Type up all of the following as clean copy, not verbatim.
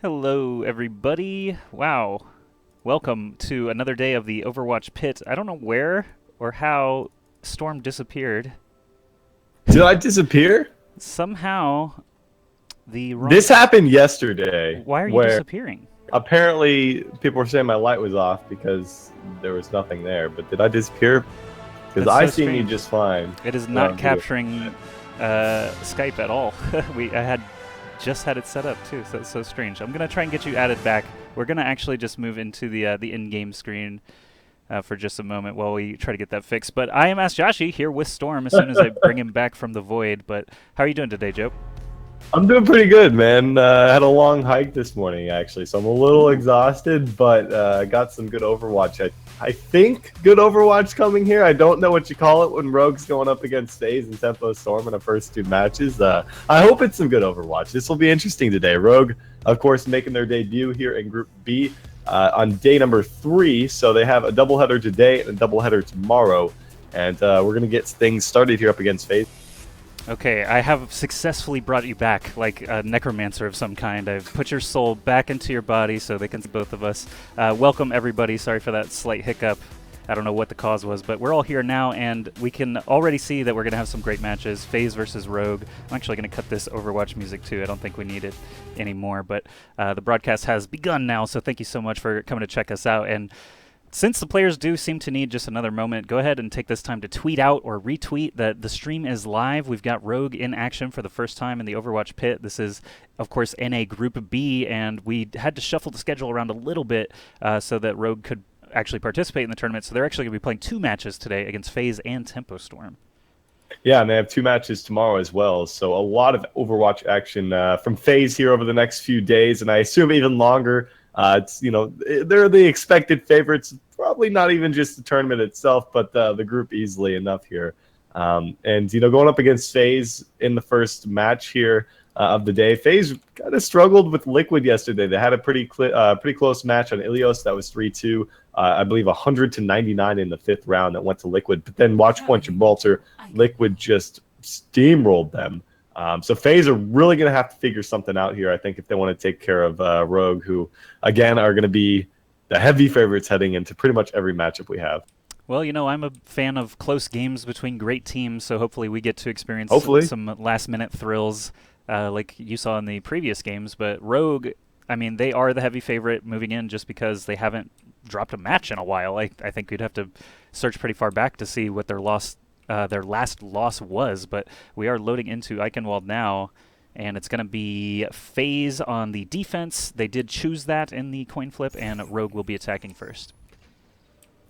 Hello, everybody. Wow. Welcome to another day of the Overwatch PIT. I don't know where or how Storm disappeared. Did I disappear? Somehow, the wrong... This happened yesterday, Why are you where disappearing? apparently people were saying my light was off because there was nothing there. But did I disappear? Because That's I so seen you strange. just fine. It is on not video. capturing Skype at all. I had just had it set up too, so it's so strange. I'm gonna try and get you added back. We're gonna actually just move into the in-game screen for just a moment while we try to get that fixed. But I am Ask Joshi here with Storm as soon as I bring him back from the void. But how are you doing today, Joe? I'm doing pretty good, man. I had a long hike this morning, actually, so I'm a little exhausted, but got some good Overwatch. I think good Overwatch coming here. I don't know what you call it when Rogue's going up against Faze and Tempo Storm in the first two matches. I hope it's some good Overwatch. This will be interesting today. Rogue, of course, making their debut here in Group B on day number 3, so they have a doubleheader today and a doubleheader tomorrow, and we're going to get things started here up against Faze. Okay, I have successfully brought you back like a necromancer of some kind. I've put your soul back into your body so they can see both of us. Welcome, everybody. Sorry for that slight hiccup. I don't know what the cause was, but we're all here now, and we can already see that we're going to have some great matches. Faze versus Rogue. I'm actually going to cut this Overwatch music, too. I don't think we need it anymore, but the broadcast has begun now, so thank you so much for coming to check us out. And since the players do seem to need just another moment, go ahead and take this time to tweet out or retweet that the stream is live. We've got Rogue in action for the first time in the Overwatch Pit. This is, of course, NA Group B, and we had to shuffle the schedule around a little bit so that Rogue could actually participate in the tournament. So they're actually going to be playing 2 matches today against Faze and Tempo Storm. Yeah, and they have 2 matches tomorrow as well. So a lot of Overwatch action from Faze here over the next few days, and I assume even longer. It's, they're the expected favorites. Probably not even just the tournament itself, but the group easily enough here. And going up against Faze in the first match here of the day, Faze kind of struggled with Liquid yesterday. They had a pretty close match on Ilios that was 3-2. I believe 100-99 in the 5th round that went to Liquid. But then Watchpoint Gibraltar, Liquid just steamrolled them. So Faze are really going to have to figure something out here, I think, if they want to take care of Rogue, who, again, are going to be the heavy favorites heading into pretty much every matchup we have. Well, I'm a fan of close games between great teams, so hopefully we get to experience some last-minute thrills like you saw in the previous games. But Rogue, I mean, they are the heavy favorite moving in just because they haven't dropped a match in a while. I think you'd have to search pretty far back to see what their last loss was, but we are loading into Eichenwald now, and it's going to be Faze on the defense. They did choose that in the coin flip, and Rogue will be attacking first.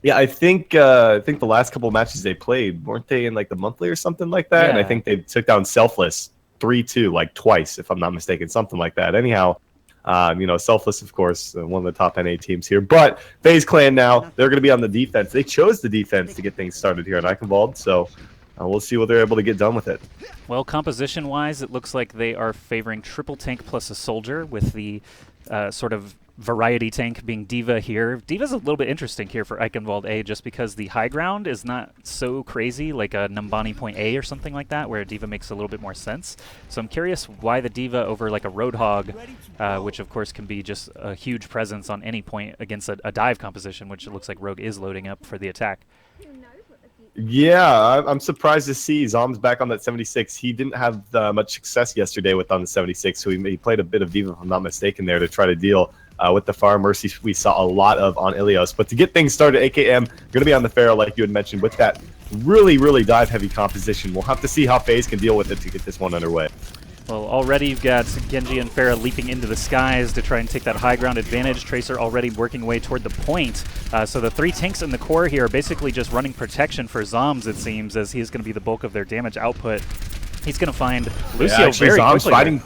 Yeah, I think the last couple of matches they played, weren't they in like the monthly or something like that? Yeah. And I think they took down Selfless 3-2 like twice, if I'm not mistaken, something like that. Anyhow, Selfless, of course, one of the top NA teams here. But FaZe Clan now, they're going to be on the defense. They chose the defense to get things started here in Eichenwald, so we'll see what they're able to get done with it. Well, composition-wise, it looks like they are favoring triple tank plus a soldier, with the sort of variety tank being D.Va here. D.Va's a little bit interesting here for Eichenwald A, just because the high ground is not so crazy, like a Numbani point A or something like that, where D.Va makes a little bit more sense. So I'm curious why the D.Va over like a Roadhog, which of course can be just a huge presence on any point against a dive composition, which it looks like Rogue is loading up for the attack. Yeah, I'm surprised to see Zom's back on that 76. He didn't have much success yesterday with on the 76, so he played a bit of D.Va, if I'm not mistaken, there to try to deal with the Fire Mercy we saw a lot of on Ilios. But to get things started, AKM going to be on the Pharaoh, like you had mentioned, with that really, really dive-heavy composition. We'll have to see how FaZe can deal with it to get this one underway. Well, already you've got Genji and Pharah leaping into the skies to try and take that high ground advantage. Tracer already working way toward the point. So the 3 tanks in the core here are basically just running protection for Zoms, it seems, as he's going to be the bulk of their damage output. He's going to find Lucio very quickly. Fighting.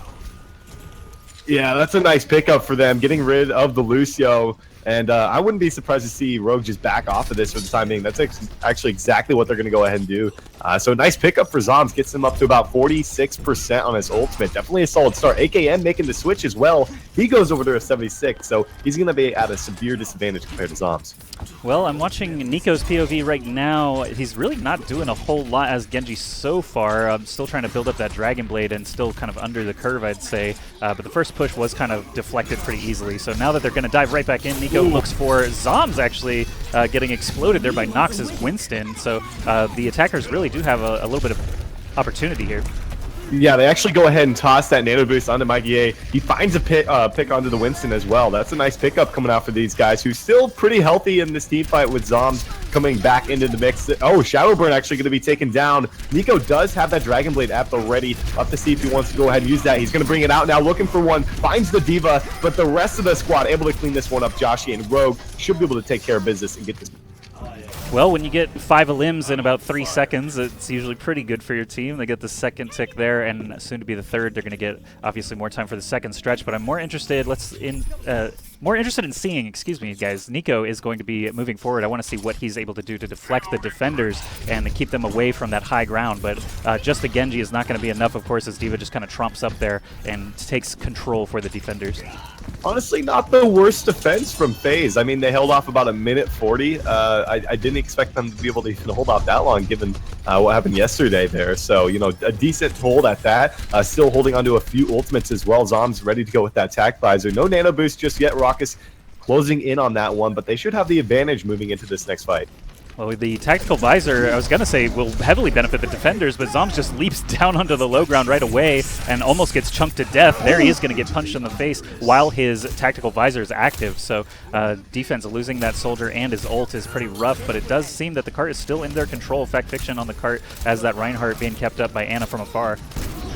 Yeah, that's a nice pickup for them, getting rid of the Lucio. And I wouldn't be surprised to see Rogue just back off of this for the time being. That's actually exactly what they're going to go ahead and do. So a nice pickup for Zoms. Gets him up to about 46% on his ultimate. Definitely a solid start. AKM making the switch as well. He goes over to a 76, so he's going to be at a severe disadvantage compared to Zombs. Well, I'm watching Nico's POV right now. He's really not doing a whole lot as Genji so far. I'm still trying to build up that Dragon Blade and still kind of under the curve, I'd say. But the first push was kind of deflected pretty easily. So now that they're going to dive right back in, Nico looks for Zombs actually getting exploded there by Nox's Winston. So the attackers really do have a little bit of opportunity here. Yeah, they actually go ahead and toss that nano boost onto Magie. He finds a pick onto the Winston as well. That's a nice pickup coming out for these guys, who's still pretty healthy in this team fight with Zombs coming back into the mix. Oh, Shadowburn actually going to be taken down. Nico does have that Dragon Blade at the ready. Up to see if he wants to go ahead and use that. He's going to bring it out now, looking for one. Finds the Diva, but the rest of the squad able to clean this one up. Joshi and Rogue should be able to take care of business and get this. Well, when you get 5 elims in about 3 seconds, it's usually pretty good for your team. They get the second tick there, and soon to be the third. They're going to get obviously more time for the second stretch. But I'm more interested. More interested in seeing. Excuse me, guys. Nico is going to be moving forward. I want to see what he's able to do to deflect the defenders and to keep them away from that high ground. But just the Genji is not going to be enough, of course, as Diva just kind of trumps up there and takes control for the defenders. Honestly, not the worst defense from FaZe. I mean, they held off about a minute 40. I didn't expect them to be able to even hold off that long, given what happened yesterday there. So, you know, a decent hold at that. Still holding onto a few ultimates as well. Zom's ready to go with that tac visor. No nano boost just yet. Raucus closing in on that one, but they should have the advantage moving into this next fight. Well, the tactical visor, I was going to say, will heavily benefit the defenders, but Zombs just leaps down onto the low ground right away and almost gets chunked to death. There he is going to get punched in the face while his tactical visor is active. So defense losing that soldier and his ult is pretty rough, but it does seem that the cart is still in their control. Fact Fiction on the cart as that Reinhardt being kept up by Ana from afar.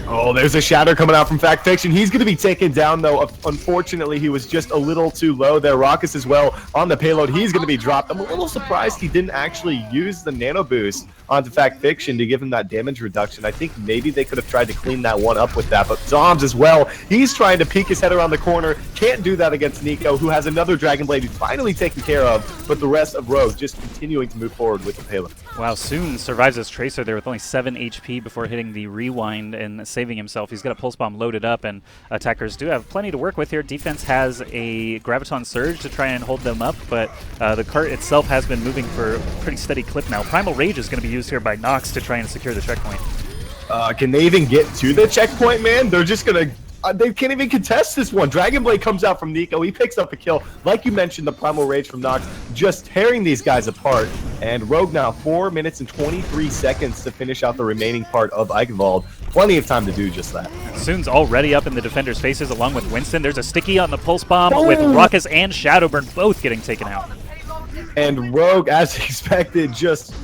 Oh, there's a shatter coming out from Fact Fiction. He's going to be taken down, though. Unfortunately, he was just a little too low there. Raucus as well on the payload. He's going to be dropped. I'm a little surprised he didn't actually use the nano boost onto Fact Fiction to give him that damage reduction. I think maybe they could have tried to clean that one up with that, but Zombs as well. He's trying to peek his head around the corner. Can't do that against Nico, who has another Dragon Blade he's finally taken care of, but the rest of Rogue just continuing to move forward with the payload. Wow, Soon survives his Tracer there with only 7 HP before hitting the rewind and saving himself. He's got a Pulse Bomb loaded up, and attackers do have plenty to work with here. Defense has a Graviton Surge to try and hold them up, but the cart itself has been moving for a pretty steady clip now. Primal Rage is going to be used here by Nox to try and secure the checkpoint. Can they even get to the checkpoint, man? They're just going to... they can't even contest this one. Dragon Blade comes out from Nico. He picks up a kill. Like you mentioned, the Primal Rage from Nox just tearing these guys apart. And Rogue now 4 minutes and 23 seconds to finish out the remaining part of Eichenwald. Plenty of time to do just that. Soon's already up in the defenders' faces along with Winston. There's a sticky on the Pulse Bomb with Raucus and Shadowburn both getting taken out. And Rogue, as expected, just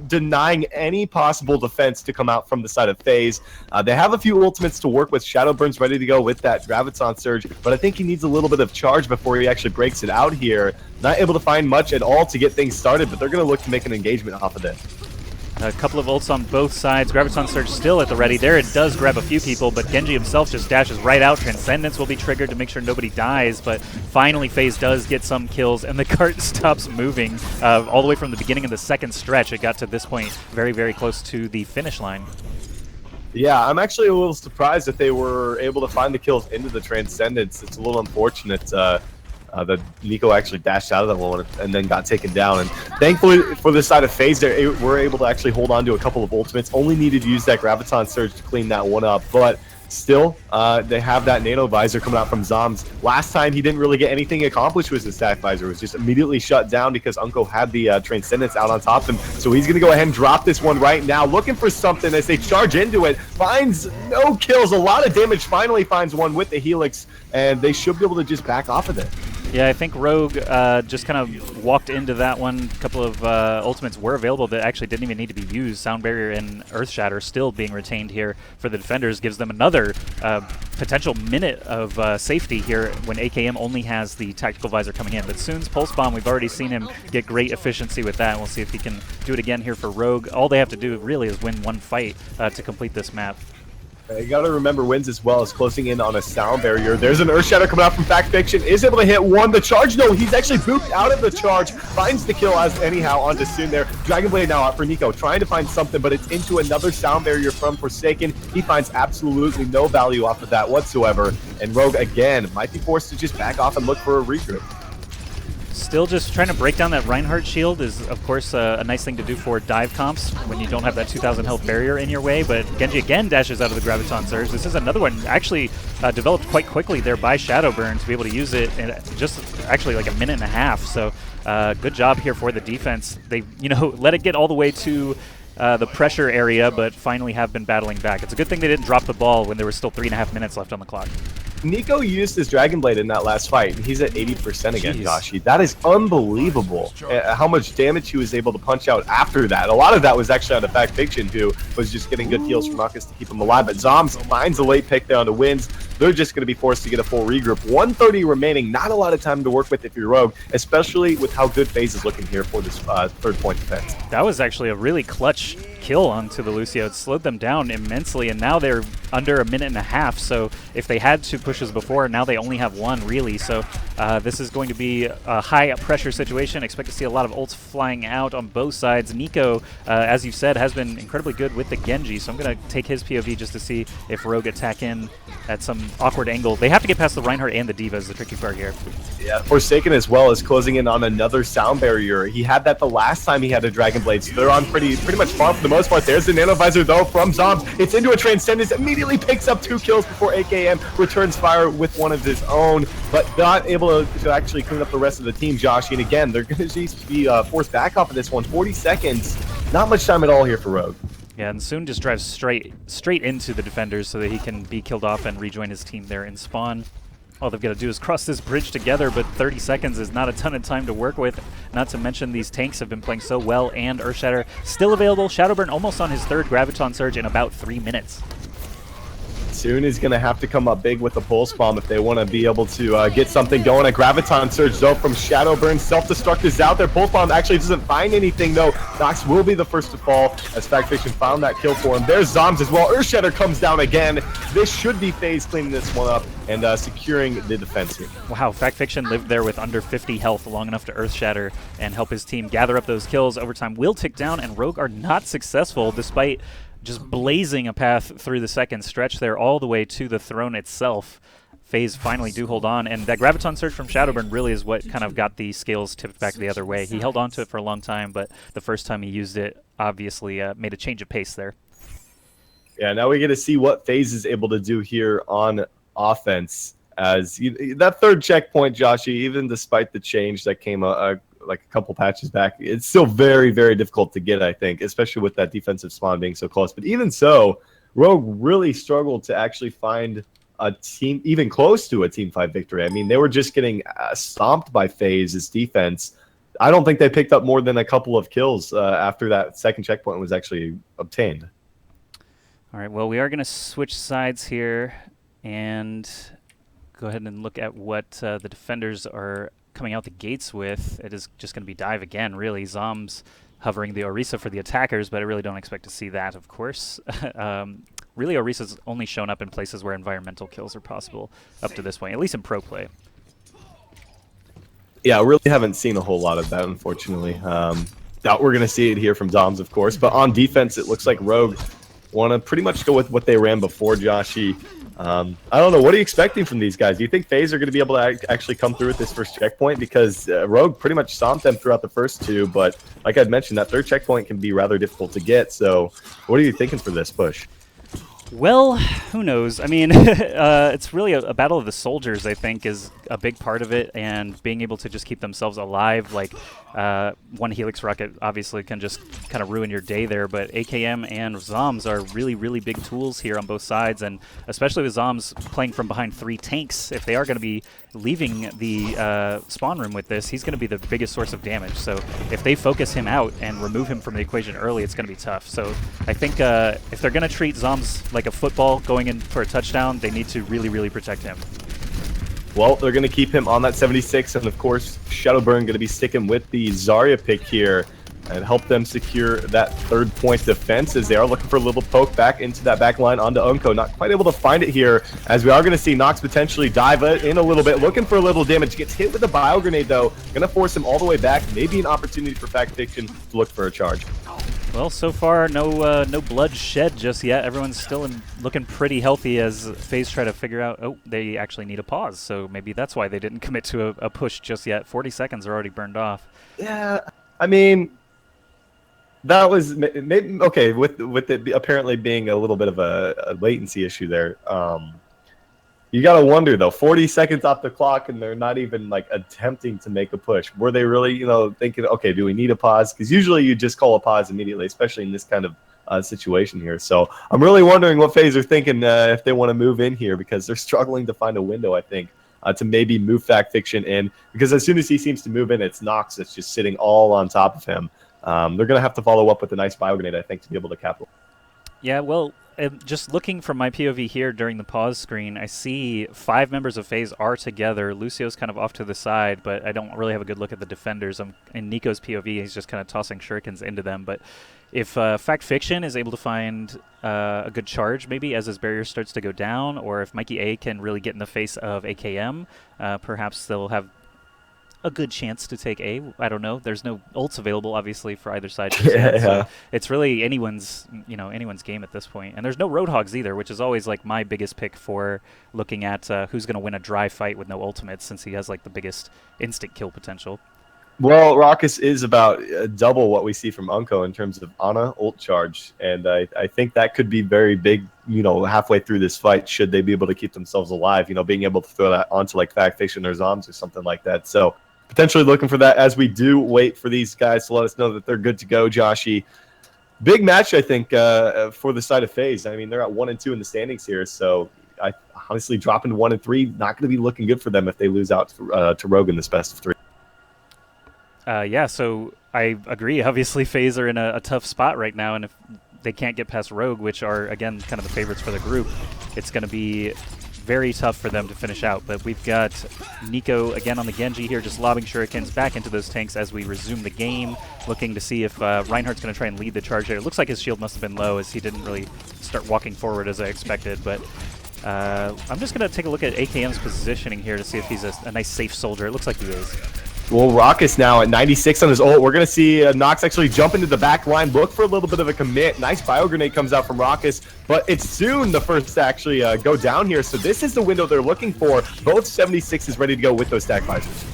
denying any possible defense to come out from the side of FaZe. They have a few ultimates to work with. Shadowburn's ready to go with that Graviton Surge, but I think he needs a little bit of charge before he actually breaks it out here. Not able to find much at all to get things started, but they're going to look to make an engagement off of it. A couple of ults on both sides. Graviton Surge still at the ready. There it does grab a few people, but Genji himself just dashes right out. Transcendence will be triggered to make sure nobody dies, but finally FaZe does get some kills, and the cart stops moving all the way from the beginning of the second stretch. It got to this point very, very close to the finish line. Yeah, I'm actually a little surprised that they were able to find the kills into the Transcendence. It's a little unfortunate that Nico actually dashed out of that one and then got taken down. And thankfully for the side of FaZe, they were able to actually hold on to a couple of ultimates. Only needed to use that Graviton Surge to clean that one up. But still, they have that Nano Visor coming out from Zombs. Last time, he didn't really get anything accomplished with his Stack Visor. It was just immediately shut down because Unko had the Transcendence out on top of him. So he's going to go ahead and drop this one right now, looking for something as they charge into it. Finds no kills, a lot of damage, finally finds one with the Helix, and they should be able to just back off of it. Yeah, I think Rogue just kind of walked into that one. A couple of ultimates were available that actually didn't even need to be used. Sound Barrier and Earth Shatter still being retained here for the defenders gives them another potential minute of safety here when AKM only has the Tactical Visor coming in. But Soon's Pulse Bomb, we've already seen him get great efficiency with that. We'll see if he can do it again here for Rogue. All they have to do really is win one fight to complete this map. You got to remember wins as well as closing in on a sound barrier. There's an Earth Shatter coming out from Fact Fiction. Is able to hit one. The charge, no, he's actually booped out of the charge. Finds the kill as anyhow onto Soon there. Dragon Blade now out for Nico, trying to find something, but it's into another sound barrier from Forsaken. He finds absolutely no value off of that whatsoever. And Rogue, again, might be forced to just back off and look for a regroup. Still just trying to break down that Reinhardt shield is, of course, a nice thing to do for dive comps when you don't have that 2,000 health barrier in your way, but Genji again dashes out of the Graviton Surge. This is another one actually developed quite quickly there by Shadowburn to be able to use it in just actually like a minute and a half, so good job here for the defense. They, let it get all the way to the pressure area, but finally have been battling back. It's a good thing they didn't drop the ball when there was still 3.5 minutes left on the clock. Nico used his Dragon Blade in that last fight, and he's at 80% again, Joshi. That is unbelievable how much damage he was able to punch out after that. A lot of that was actually on the Fact Fiction, who was just getting good heals from Marcus to keep him alive. But Zoms finds a late pick there on the wins. They're just going to be forced to get a full regroup. 130 remaining, not a lot of time to work with if you're Rogue, especially with how good Faze is looking here for this third point defense. That was actually a really clutch kill onto the Lucio. It slowed them down immensely, and now they're under a minute and a half, so if they had 2 pushes before, now they only have 1, really. So this is going to be a high-pressure situation. Expect to see a lot of ults flying out on both sides. Nico, as you said, has been incredibly good with the Genji, so I'm going to take his POV just to see if Rogue attack in at some awkward angle. They have to get past the Reinhardt and the D.Va is the tricky part here. Yeah, Forsaken as well is closing in on another sound barrier. He had that the last time he had a Dragon Blade, so they're on pretty much far for the most part. There's the Nano Visor, though, from Zombs. It's into a Transcendence, immediately picks up 2 kills before AKM returns fire with one of his own, but not able to actually clean up the rest of the team, Josh. And again, they're going to be forced back off of this one. 40 seconds, not much time at all here for Rogue. Yeah, and Soon just drives straight into the defenders so that he can be killed off and rejoin his team there in spawn. All they've got to do is cross this bridge together, but 30 seconds is not a ton of time to work with. Not to mention these tanks have been playing so well, and Earthshatter still available. Shadowburn almost on his 3rd Graviton Surge in about 3 minutes. Soon is going to have to come up big with the Pulse Bomb if they want to be able to get something going. A Graviton Surge, though, from Shadowburn. Self-destruct is out there. Pulse Bomb actually doesn't find anything, though. Nox will be the first to fall as Fact Fiction found that kill for him. There's Zoms as well. Earthshatter comes down again. This should be Faze cleaning this one up and securing the defense here. Wow, Fact Fiction lived there with under 50 health long enough to Earthshatter and help his team gather up those kills. Overtime will tick down, and Rogue are not successful despite just blazing a path through the second stretch there all the way to the throne itself. Faze finally do hold on, and that Graviton Surge from Shadowburn really is what kind of got the scales tipped back the other way. He held on to it for a long time, but the first time he used it obviously made a change of pace there. Yeah, now we get to see what Faze is able to do here on offense. As that 3rd checkpoint, Joshy, even despite the change that came like a couple patches back, it's still very, very difficult to get, I think, especially with that defensive spawn being so close. But even so, Rogue really struggled to actually find a team even close to a Team 5 victory. I mean, they were just getting stomped by Faze's defense. I don't think they picked up more than a couple of kills after that 2nd checkpoint was actually obtained. All right, well, we are going to switch sides here and go ahead and look at what the defenders are coming out the gates with. It is just going to be dive again, really. Zoms hovering the Orisa for the attackers, but I really don't expect to see that, of course. Really, Orisa's only shown up in places where environmental kills are possible up to this point, at least in pro play. Yeah, I really haven't seen a whole lot of that, unfortunately. Doubt we're going to see it here from Zoms, of course. But on defense, it looks like Rogue want to pretty much go with what they ran before, Joshy. I don't know. What are you expecting from these guys? Do you think Faze are going to be able to actually come through with this 1st checkpoint? Because Rogue pretty much stomped them throughout the first 2, but like I'd mentioned, that 3rd checkpoint can be rather difficult to get. So what are you thinking for this push? Well, who knows? I mean, it's really a battle of the soldiers, I think, is a big part of it, and being able to just keep themselves alive. Like, one Helix rocket obviously can just kind of ruin your day there, but AKM and Zoms are really, really big tools here on both sides, and especially with Zoms playing from behind 3 tanks, if they are going to be leaving the spawn room with this, he's going to be the biggest source of damage. So if they focus him out and remove him from the equation early, it's going to be tough. So I think if they're going to treat Zoms like a football going in for a touchdown, they need to really, really protect him. Well, they're going to keep him on that 76, and of course, Shadowburn going to be sticking with the Zarya pick here. and help them secure that third point defense as they are looking for a little poke back into that back line onto Unko. Not quite able to find it here, as we are going to see Nox potentially dive in a little bit, looking for a little damage. Gets hit with a bio grenade though, going to force him all the way back. Maybe an opportunity for Fact Fiction to look for a charge. Well, so far, no blood shed just yet. Everyone's still looking pretty healthy as FaZe try to figure out, oh, they actually need a pause. So maybe that's why they didn't commit to a push just yet. 40 seconds are already burned off. Yeah, I mean, that was maybe okay with it apparently being a little bit of a latency issue there. You gotta wonder though, 40 seconds off the clock and they're not even like attempting to make a push. Were they really, thinking, okay, do we need a pause? Because usually you just call a pause immediately, especially in this kind of situation here. So I'm really wondering what FaZe are thinking if they want to move in here, because they're struggling to find a window, I think, to maybe move Fact Fiction in. Because as soon as he seems to move in, it's Nox that's just sitting all on top of him. They're gonna have to follow up with a nice bio grenade, I think, to be able to capitalize. Yeah, well, just looking from my POV here during the pause screen, I see 5 members of FaZe are together. Lucio's kind of off to the side, but I don't really have a good look at the defenders. In Nico's POV, he's just kind of tossing shurikens into them. But if Fact Fiction is able to find a good charge, maybe as his barrier starts to go down, or if Mikey A can really get in the face of AKM, perhaps they'll have a good chance to take A. I don't know. There's no ults available, obviously, for either side. Yeah. So it's really anyone's game at this point. And there's no Roadhogs either, which is always like my biggest pick for looking at who's going to win a dry fight with no ultimates, since he has like the biggest instant kill potential. Well, Raucus is about double what we see from Unko in terms of Ana ult charge, and I think that could be very big, halfway through this fight, should they be able to keep themselves alive, being able to throw that onto like Fact Fiction or Zoms or something like that. So potentially looking for that as we do wait for these guys to let us know that they're good to go, Joshy. Big match, I think, for the side of FaZe. I mean, they're at 1 and 2 in the standings here, so I honestly dropping to 1 and 3, not going to be looking good for them if they lose out to Rogue in this best of 3. Yeah, so I agree. Obviously, FaZe are in a tough spot right now, and if they can't get past Rogue, which are, again, kind of the favorites for the group, it's going to be very tough for them to finish out. But we've got Nico again on the Genji here, just lobbing shurikens back into those tanks as we resume the game, looking to see if Reinhardt's going to try and lead the charge there. It looks like his shield must have been low, as he didn't really start walking forward as I expected. But I'm just going to take a look at AKM's positioning here to see if he's a nice safe soldier. It looks like he is. Well, Raucus now at 96 on his ult. We're going to see Nox actually jump into the back line, look for a little bit of a commit. Nice bio grenade comes out from Raucus, but it's soon the first to actually go down here. So this is the window they're looking for. Both 76s ready to go with those stack visors.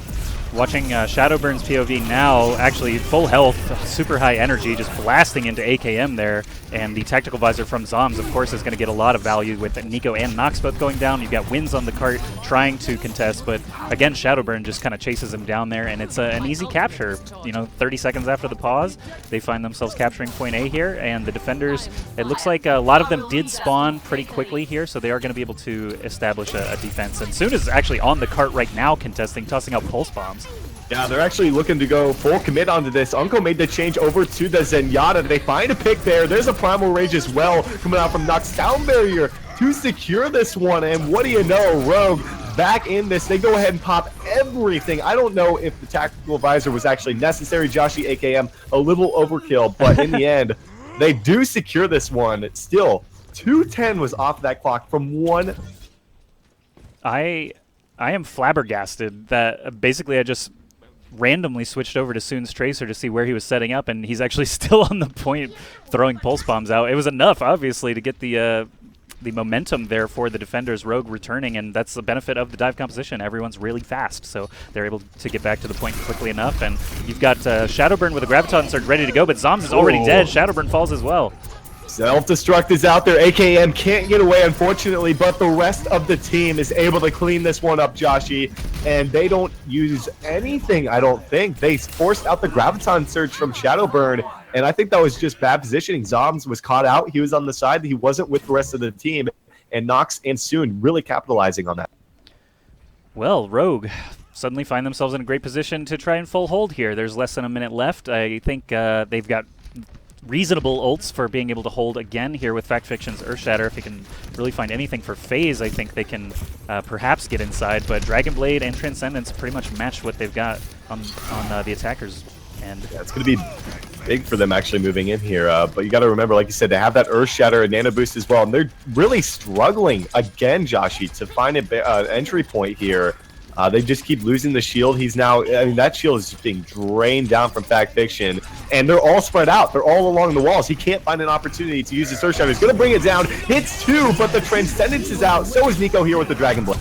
Watching Shadowburn's POV now, actually full health, super high energy, just blasting into AKM there. And the tactical visor from Zoms, of course, is going to get a lot of value with Nico and Nox both going down. You've got Wins on the cart trying to contest, but again, Shadowburn just kind of chases him down there, and it's an easy capture. 30 seconds after the pause, they find themselves capturing point A here, and the defenders, it looks like a lot of them did spawn pretty quickly here, so they are going to be able to establish a defense. And Soon is actually on the cart right now contesting, tossing out pulse bombs. Yeah, they're actually looking to go full commit onto this. Unko made the change over to the Zenyatta. They find a pick there. There's a Primal Rage as well coming out from Nox. Sound barrier to secure this one. And what do you know? Rogue back in this. They go ahead and pop everything. I don't know if the tactical visor was actually necessary. Joshy, AKM, a little overkill. But in the end, they do secure this one. It's still 2:10 was off that clock from 1. I am flabbergasted that basically I just randomly switched over to Soon's Tracer to see where he was setting up, and he's actually still on the point throwing pulse bombs out. It was enough, obviously, to get the momentum there for the defenders. Rogue returning, and that's the benefit of the dive composition. Everyone's really fast, so they're able to get back to the point quickly enough. And you've got Shadowburn with a Graviton Surge ready to go, but Zoms is already dead. Shadowburn falls as well. Self-destruct is out there. AKM can't get away, unfortunately, but the rest of the team is able to clean this one up, Joshy, and they don't use anything, I don't think. They forced out the Graviton Surge from Shadowburn, and I think that was just bad positioning. Zoms was caught out. He was on the side. He wasn't with the rest of the team, and Nox and Soon really capitalizing on that. Well, Rogue suddenly find themselves in a great position to try and full hold here. There's less than a minute left. I think they've got reasonable ults for being able to hold again here with Fact Fiction's Earthshatter. If he can really find anything for Faze, I think they can perhaps get inside, but Dragon Blade and Transcendence pretty much match what they've got on the attackers. And yeah, it's going to be big for them actually moving in here. But you got to remember, like you said, they have that Earth Shatter and Nano Boost as well. And they're really struggling again, Joshi, to find an entry point here. They just keep losing the shield. He's now, I mean, that shield is just being drained down from Fact Fiction. And they're all spread out. They're all along the walls. He can't find an opportunity to use his Earth Shatter. He's going to bring it down. Hits 2, but the Transcendence is out. So is Nico here with the Dragon Blade.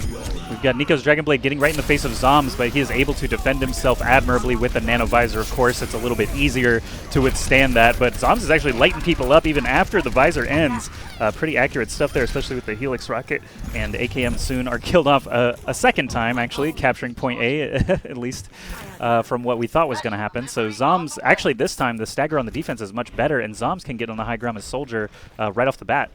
We've got Nico's Dragon Blade getting right in the face of Zoms, but he is able to defend himself admirably with the Nano Visor. Of course, it's a little bit easier to withstand that, but Zoms is actually lighting people up even after the Visor ends. Pretty accurate stuff there, especially with the Helix Rocket, and AKM soon are killed off a second time, actually, capturing point A, at least from what we thought was going to happen. So Zoms, actually this time, the stagger on the defense is much better, and Zoms can get on the high ground as Soldier right off the bat.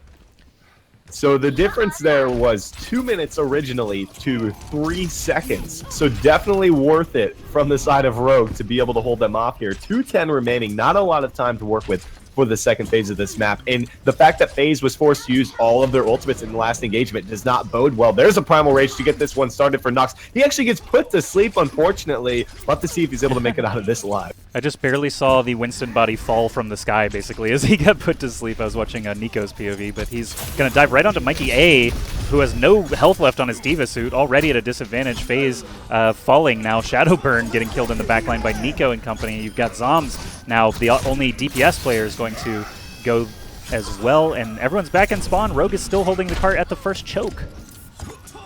So the difference there was 2 minutes originally to 3 seconds. So definitely worth it from the side of Rogue to be able to hold them off here. 2:10 remaining, not a lot of time to work with for the second phase of this map. And the fact that Faze was forced to use all of their ultimates in the last engagement does not bode well. There's a Primal Rage to get this one started for Nux. He actually gets put to sleep, unfortunately. We'll have to see if he's able to make it out of this alive. I just barely saw the Winston body fall from the sky, basically, as he got put to sleep. I was watching Nico's POV, but he's going to dive right onto Mikey A, who has no health left on his Diva suit, already at a disadvantage. Faze falling now. Shadowburn getting killed in the backline by Nico and company. You've got Zoms now, the only DPS player is going to go as well, and everyone's back in spawn. Rogue is still holding the cart at the first choke.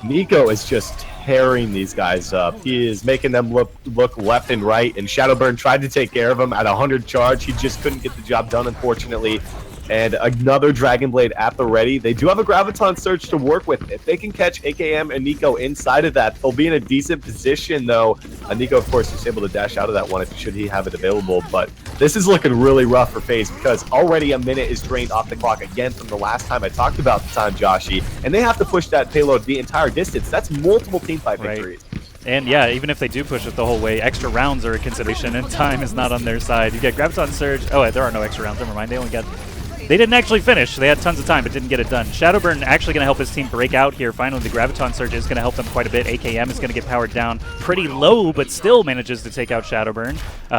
Nico is just tearing these guys up. He is making them look left and right, and Shadowburn tried to take care of him at 100 charge. He just couldn't get the job done, unfortunately. And another Dragon Blade at the ready. They do have a Graviton Surge to work with. If they can catch AKM and Nico inside of that, they'll be in a decent position, though. Nico, of course, is able to dash out of that one should he have it available. But this is looking really rough for Faze because already a minute is drained off the clock again from the last time I talked about the time, Joshi. And they have to push that payload the entire distance. That's multiple teamfight victories. And yeah, even if they do push it the whole way, extra rounds are a consideration, and time is not on their side. You get Graviton Surge. Oh, there are no extra rounds. Never mind. They didn't actually finish. They had tons of time, but didn't get it done. Shadowburn actually going to help his team break out here. Finally, the Graviton Surge is going to help them quite a bit. AKM is going to get powered down pretty low, but still manages to take out Shadowburn.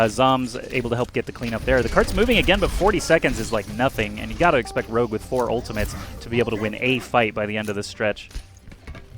Zom's able to help get the cleanup there. The cart's moving again, but 40 seconds is like nothing, and you got to expect Rogue with 4 ultimates to be able to win a fight by the end of this stretch.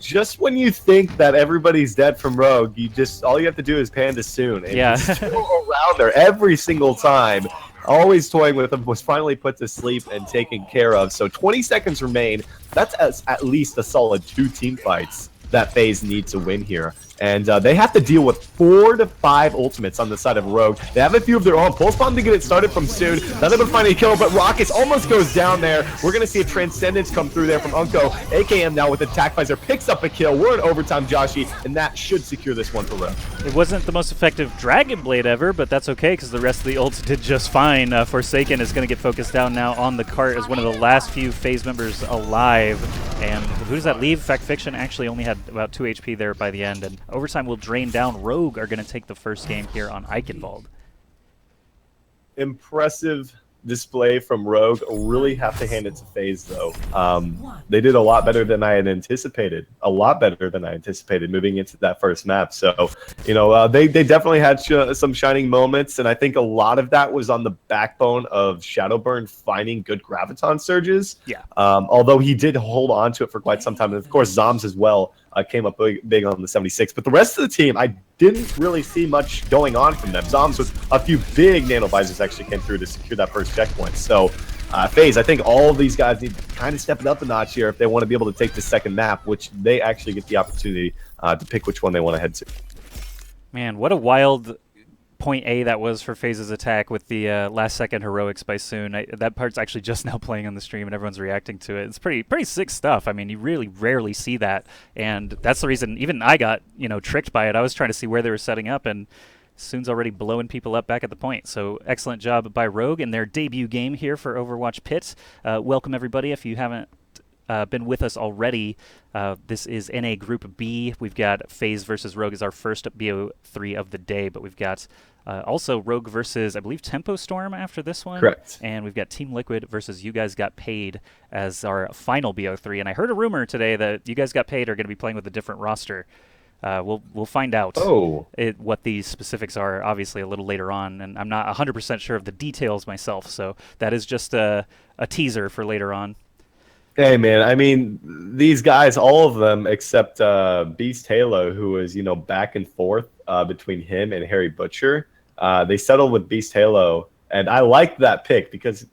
Just when you think that everybody's dead from Rogue, all you have to do is Panda soon. And yeah. Just go around there every single time. Always toying with him, was finally put to sleep and taken care of. So 20 seconds remain. That's at least a solid 2 team fights that Faze need to win here. And they have to deal with 4 to 5 ultimates on the side of Rogue. They have a few of their own. Pulse Bomb to get it started from soon. None of them finding a kill, but Rockets almost goes down there. We're going to see a Transcendence come through there from Unko. AKM now with Attack Visor picks up a kill. We're in overtime, Joshi, and that should secure this one for Rogue. It wasn't the most effective Dragon Blade ever, but that's okay because the rest of the ults did just fine. Forsaken is going to get focused down now on the cart as one of the last few Faze members alive. And who does that leave? Fact Fiction actually only had about 2 HP there by the end, and overtime will drain down. Rogue are going to take the first game here on Eichenwald. Impressive display from Rogue. Really have to hand it to Faze, though. They did a lot better than I had anticipated. A lot better than I anticipated moving into that first map. So, you know, they definitely had some shining moments, and I think a lot of that was on the backbone of Shadowburn finding good Graviton Surges. Yeah. Although he did hold on to it for quite some time. And, of course, Zoms as well came up big on the 76. But the rest of the team, I didn't really see much going on from them. Zoms with a few big Nano Visors actually came through to secure that first checkpoint. So, Faze, I think all of these guys need to kind of step it up a notch here if they want to be able to take the second map, which they actually get the opportunity to pick which one they want to head to. Man, what a wild point A that was for Faze's attack with the last second heroics by Soon. That part's actually just now playing on the stream and everyone's reacting to it. It's pretty sick stuff. I mean, you really rarely see that, and that's the reason even I got, you know, tricked by it. I was trying to see where they were setting up, and Soon's already blowing people up back at the point. So excellent job by Rogue in their debut game here for Overwatch PIT. Welcome everybody if you haven't been with us already. This is NA Group B. We've got Faze versus Rogue as our first BO3 of the day, but we've got also Rogue versus, I believe, Tempo Storm after this one. Correct. And we've got Team Liquid versus You Guys Got Paid as our final BO3. And I heard a rumor today that You Guys Got Paid are going to be playing with a different roster. We'll find out Oh. what the specifics are, obviously, a little later on, and I'm not 100% sure of the details myself, so that is just a teaser for later on. Hey man, I mean these guys, all of them except Beast Halo, who was back and forth between him and Harry Butcher. They settled with Beast Halo, and I liked that pick because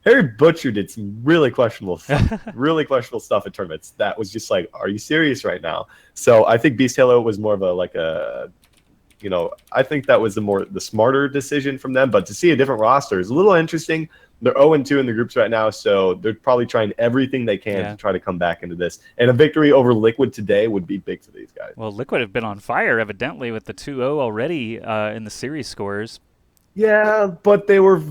Harry Butcher did some really questionable stuff, really questionable stuff at tournaments. That was just like, are you serious right now? So I think Beast Halo was more of I think that was the smarter decision from them. But to see a different roster is a little interesting. They're 0-2 in the groups right now, so they're probably trying everything they can to try to come back into this. And a victory over Liquid today would be big for these guys. Well, Liquid have been on fire, evidently, with the 2-0 already in the series scores. Yeah, but they were...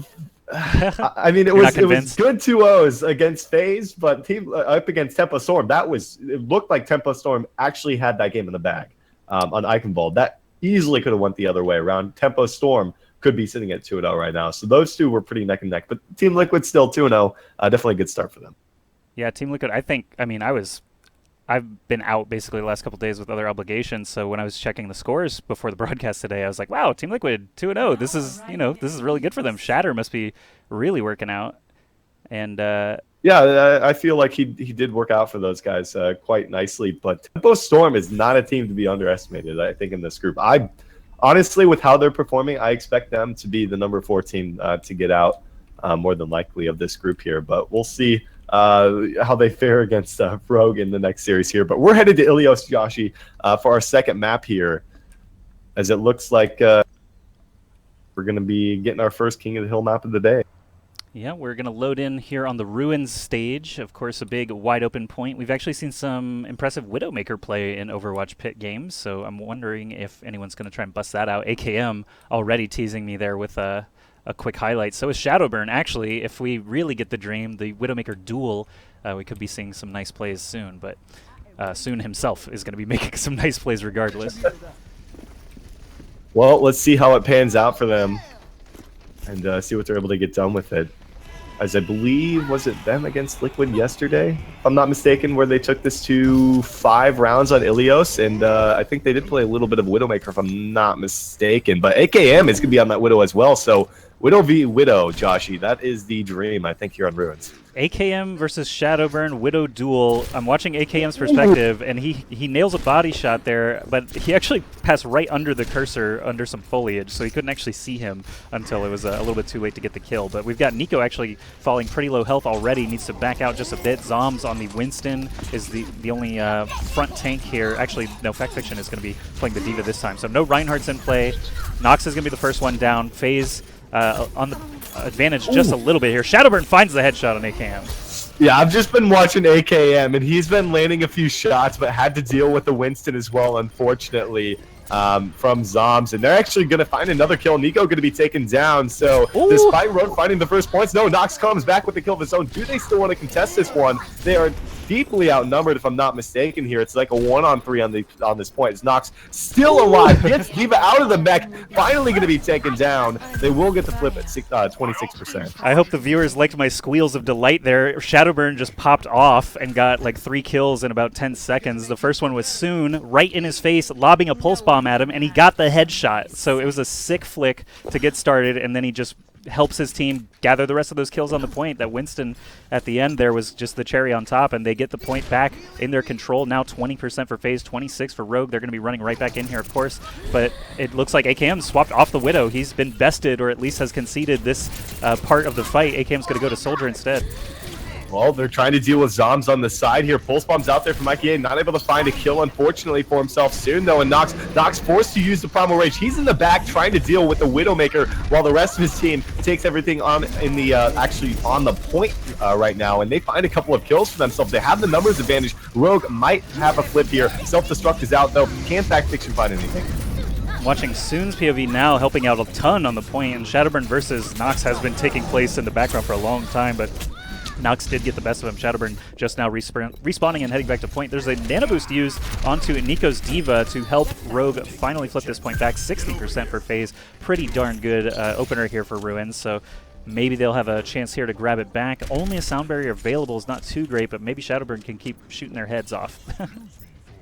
I mean, it was good 2-0s against Faze, but team up against Tempo Storm, it looked like Tempo Storm actually had that game in the bag on Eichenwald. That easily could have went the other way around. Tempo Storm could be sitting at 2-0 right now. So those two were pretty neck and neck. But Team Liquid still 2-0. Definitely a good start for them. Yeah, Team Liquid, I've been out basically the last couple of days with other obligations, so when I was checking the scores before the broadcast today, I was like, wow, Team Liquid 2-0. This is really good for them. Shatter must be really working out. And yeah, I feel like he did work out for those guys quite nicely. But Tempo Storm is not a team to be underestimated, I think, in this group. Honestly, with how they're performing, I expect them to be the number 4 team to get out more than likely of this group here. But we'll see how they fare against Rogue in the next series here. But we're headed to Ilios, Joshi, for our second map here, as it looks like we're going to be getting our first King of the Hill map of the day. Yeah, we're going to load in here on the Ruins stage. Of course, a big wide open point. We've actually seen some impressive Widowmaker play in Overwatch PIT games, so I'm wondering if anyone's going to try and bust that out. AKM already teasing me there with a quick highlight. So is Shadowburn. Actually, if we really get the dream, the Widowmaker duel, we could be seeing some nice plays soon, but Soon himself is going to be making some nice plays regardless. Well, let's see how it pans out for them and see what they're able to get done with it. As I believe, was it them against Liquid yesterday, if I'm not mistaken, where they took this to 5 rounds on Ilios, and I think they did play a little bit of Widowmaker, if I'm not mistaken. But AKM is going to be on that Widow as well, so Widow v. Widow, Joshi, that is the dream, I think, here on Ruins. AKM versus Shadowburn Widow duel. I'm watching AKM's perspective, and he nails a body shot there, but he actually passed right under the cursor under some foliage, so he couldn't actually see him until it was a little bit too late to get the kill. But we've got Nico actually falling pretty low health already, needs to back out just a bit. Zombs on the Winston is the only front tank here. Actually, no, Fact Fiction is going to be playing the D.Va this time, so no Reinhardt's in play. Nox is going to be the first one down. Faze on the advantage just a little bit here. Shadowburn finds the headshot on AKM. Yeah, I've just been watching AKM, and he's been landing a few shots, but had to deal with the Winston as well, unfortunately, from Zombs. And they're actually going to find another kill. Nico going to be taken down. So despite Rogue finding the first points, no, Nox comes back with the kill of his own. Do they still want to contest this one? They are deeply outnumbered, if I'm not mistaken here. It's like a 1-on-3 on this point. It's Nox still alive, gets D.Va out of the mech, finally going to be taken down. They will get the flip at 26%. I hope the viewers liked my squeals of delight there. Shadowburn just popped off and got like 3 kills in about 10 seconds. The first one was Soon, right in his face, lobbing a pulse bomb at him, and he got the headshot. So it was a sick flick to get started, and then he just helps his team gather the rest of those kills on the point. That Winston at the end there was just the cherry on top, and they get the point back in their control. Now 20% for Faze, 26 for Rogue. They're going to be running right back in here, of course, but it looks like AKM swapped off the Widow. He's been bested, or at least has conceded this part of the fight. AKM's going to go to Soldier instead. Well, they're trying to deal with Zombs on the side here. Pulse Bomb's out there from IKA, not able to find a kill, unfortunately, for himself soon, though, and Nox forced to use the Primal Rage. He's in the back trying to deal with the Widowmaker, while the rest of his team takes everything on in the actually on the point right now, and they find a couple of kills for themselves. They have the numbers advantage. Rogue might have a flip here. Self-destruct is out, though. Can't Fact Fiction find anything. Watching Soon's POV now, helping out a ton on the point, and Shadowburn versus Nox has been taking place in the background for a long time, but Nox did get the best of him. Shadowburn just now respawning and heading back to point. There's a nano boost used onto Nico's D.Va to help Rogue finally flip this point back. 60% for Faze. Pretty darn good opener here for Ruins, so maybe they'll have a chance here to grab it back. Only a sound barrier available is not too great, but maybe Shadowburn can keep shooting their heads off.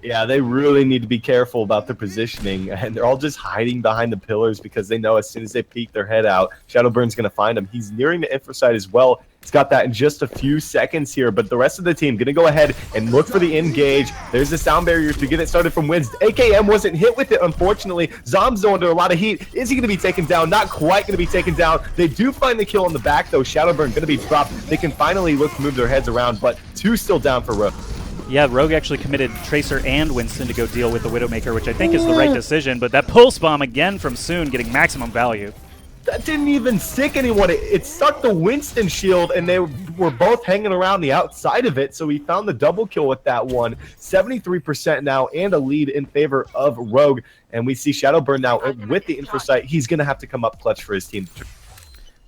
Yeah, they really need to be careful about their positioning, and they're all just hiding behind the pillars because they know as soon as they peek their head out, Shadowburn's going to find him. He's nearing the infra site as well. He's got that in just a few seconds here, but the rest of the team going to go ahead and look for the engage. There's the sound barrier to get it started from Wiz. AKM wasn't hit with it, unfortunately. Zomzo under a lot of heat. Is he going to be taken down? Not quite going to be taken down. They do find the kill on the back, though. Shadowburn going to be dropped. They can finally look to move their heads around, but 2 still down for Rogue. Yeah, Rogue actually committed Tracer and Winston to go deal with the Widowmaker, which I think is the right decision, but that Pulse Bomb again from Soon getting maximum value. That didn't even stick anyone. It stuck the Winston shield, and they were both hanging around the outside of it, so he found the double kill with that one. 73% now, and a lead in favor of Rogue, and we see Shadowburn now with the infra site. He's going to have to come up clutch for his team.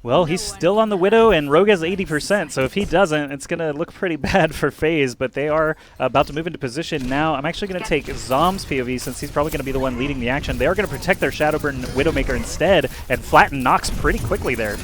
Well, he's still on the Widow, and Rogue has 80%, so if he doesn't, it's going to look pretty bad for Faze, but they are about to move into position now. I'm actually going to take Zom's POV, since he's probably going to be the one leading the action. They are going to protect their Shadowburn Widowmaker instead, and flatten Nox pretty quickly there.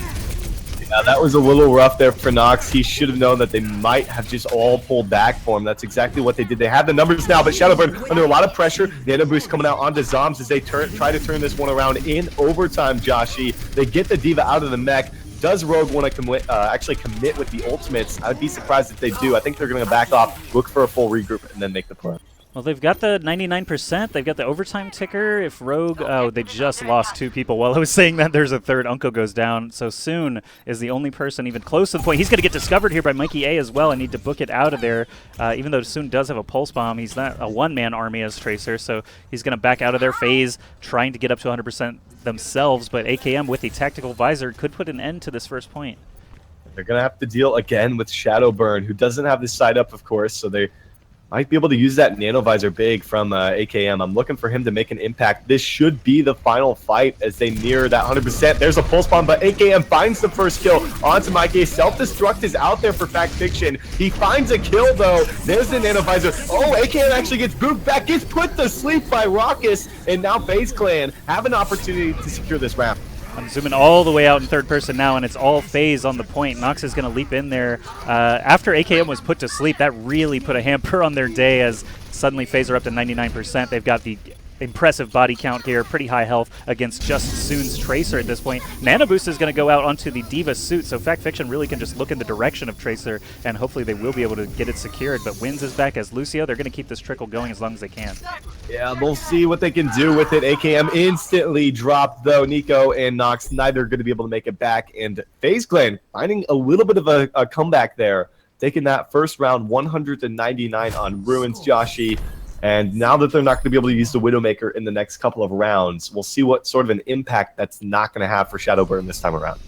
Yeah, that was a little rough there for Nox. He should have known that they might have just all pulled back for him. That's exactly what they did. They have the numbers now, but Shadowburn under a lot of pressure. The Nano Boost coming out onto Zoms as they try to turn this one around in overtime, Joshy. They get the Diva out of the mech. Does Rogue want to actually commit with the ultimates? I'd be surprised if they do. I think they're going to back off, look for a full regroup, and then make the play. Well, they've got the 99%. They've got the overtime ticker. If Rogue... Oh, they just lost 2 people. While I was saying that, there's a third. Unko goes down. So Soon is the only person even close to the point. He's going to get discovered here by Mikey A as well. I need to book it out of there. Even though Soon does have a Pulse Bomb, he's not a one-man army as Tracer, so he's going to back out of their phase, trying to get up to 100% themselves. But AKM with the Tactical Visor could put an end to this first point. They're going to have to deal again with Shadowburn, who doesn't have this side up, of course, so they might be able to use that Nano Visor big from AKM. I'm looking for him to make an impact. This should be the final fight as they near that 100%. There's a Pulse Bomb, but AKM finds the first kill onto Mikey. Self-destruct is out there for Fact Fiction. He finds a kill, though. There's the Nano Visor. Oh, AKM actually gets booped back, gets put to sleep by Raucus, and now FaZe Clan have an opportunity to secure this round. I'm zooming all the way out in third person now, and it's all Faze on the point. Nox is going to leap in there. After AKM was put to sleep, that really put a hamper on their day as suddenly Faze are up to 99%. They've got the impressive body count here, pretty high health against just Soon's Tracer at this point. Nano Boost is going to go out onto the Diva suit, so Fact Fiction really can just look in the direction of Tracer, and hopefully they will be able to get it secured. But Wins is back as Lucio. They're going to keep this trickle going as long as they can. Yeah, we'll see what they can do with it. AKM instantly dropped, though. Nico and Nox, neither going to be able to make it back, and FaZe Clan finding a little bit of a comeback there, taking that first round 199 on Ruins, Joshy. And now that they're not going to be able to use the Widowmaker in the next couple of rounds, we'll see what sort of an impact that's not going to have for Shadowburn this time around.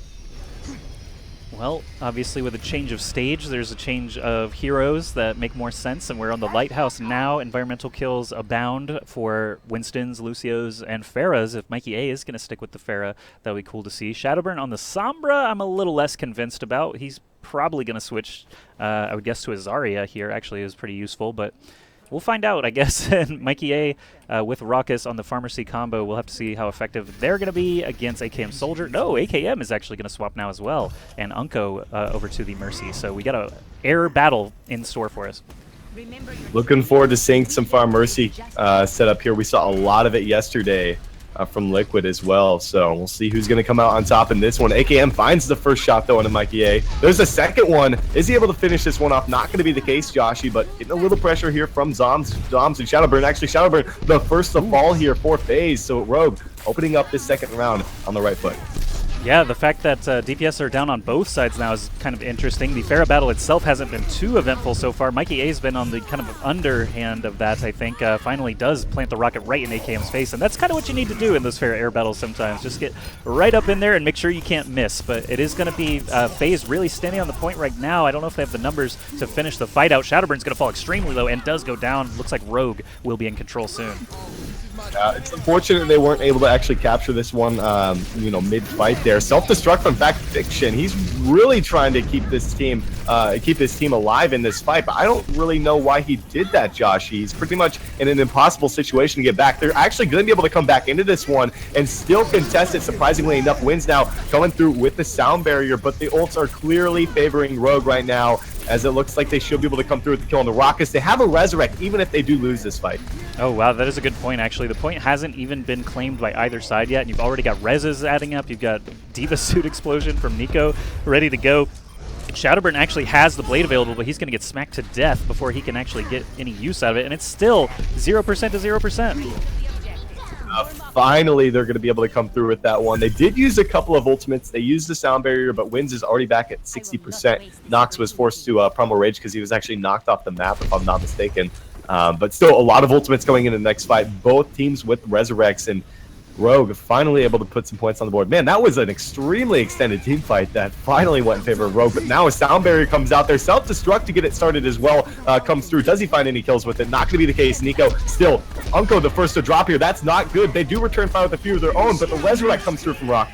Well, obviously with a change of stage, there's a change of heroes that make more sense, and we're on the Lighthouse now. Environmental kills abound for Winston's, Lucio's, and Pharah's. If Mikey A is going to stick with the Pharah, that would be cool to see. Shadowburn on the Sombra, I'm a little less convinced about. He's probably going to switch, I would guess, to a Zarya here. Actually, is pretty useful, but we'll find out, I guess. And Mikey A with Raucus on the Pharmacy combo, we'll have to see how effective they're going to be against AKM Soldier. No, AKM is actually going to swap now as well, and Unko over to the Mercy. So we got a air battle in store for us. Looking forward to seeing some Farm Mercy set up here. We saw a lot of it yesterday from Liquid as well, so we'll see who's going to come out on top in this one. AKM finds the first shot, though, into Mikey A. There's a second one. Is he able to finish this one off? Not going to be the case, Joshy, but getting a little pressure here from Zoms and Shadowburn. Actually, Shadowburn, the first to fall here for FaZe, so Rogue opening up this second round on the right foot. Yeah, the fact that DPS are down on both sides now is kind of interesting. The Pharah battle itself hasn't been too eventful so far. Mikey A's been on the kind of underhand of that, I think. Finally does plant the rocket right in AKM's face, and that's kind of what you need to do in those Pharah air battles sometimes. Just get right up in there and make sure you can't miss. But it is going to be FaZe really standing on the point right now. I don't know if they have the numbers to finish the fight out. Shadowburn's going to fall extremely low and does go down. Looks like Rogue will be in control soon. It's unfortunate they weren't able to actually capture this one, mid-fight there. Self-destruct from Fact Fiction. He's really trying to keep this team alive in this fight, but I don't really know why he did that, Josh. He's pretty much in an impossible situation to get back. They're actually going to be able to come back into this one and still contest it. Surprisingly enough, Wins now coming through with the sound barrier, but the ults are clearly favoring Rogue right now. as it looks like they should be able to come through with the kill on the Rockets. They have a Resurrect, even if they do lose this fight. Oh, wow, that is a good point, actually. The point hasn't even been claimed by either side yet, and you've already got Reses adding up. You've got Diva Suit Explosion from Nico ready to go. Shadowburn actually has the blade available, but he's going to get smacked to death before he can actually get any use out of it, and it's still 0% to 0%. Finally, they're going to be able to come through with that one. They did use a couple of ultimates. They used the sound barrier, but Wins is already back at 60%. Nox was forced to Primal Rage because he was actually knocked off the map, if I'm not mistaken. But still, a lot of ultimates going into the next fight. Both teams with Resurrects, and Rogue finally able to put some points on the board. Man, that was an extremely extended team fight that finally went in favor of Rogue. But now a sound barrier comes out there. Self-destruct to get it started as well comes through. Does he find any kills with it? Not going to be the case. Nico still, Unko the first to drop here. That's not good. They do return fire with a few of their own, but the Resurrect comes through from Rock.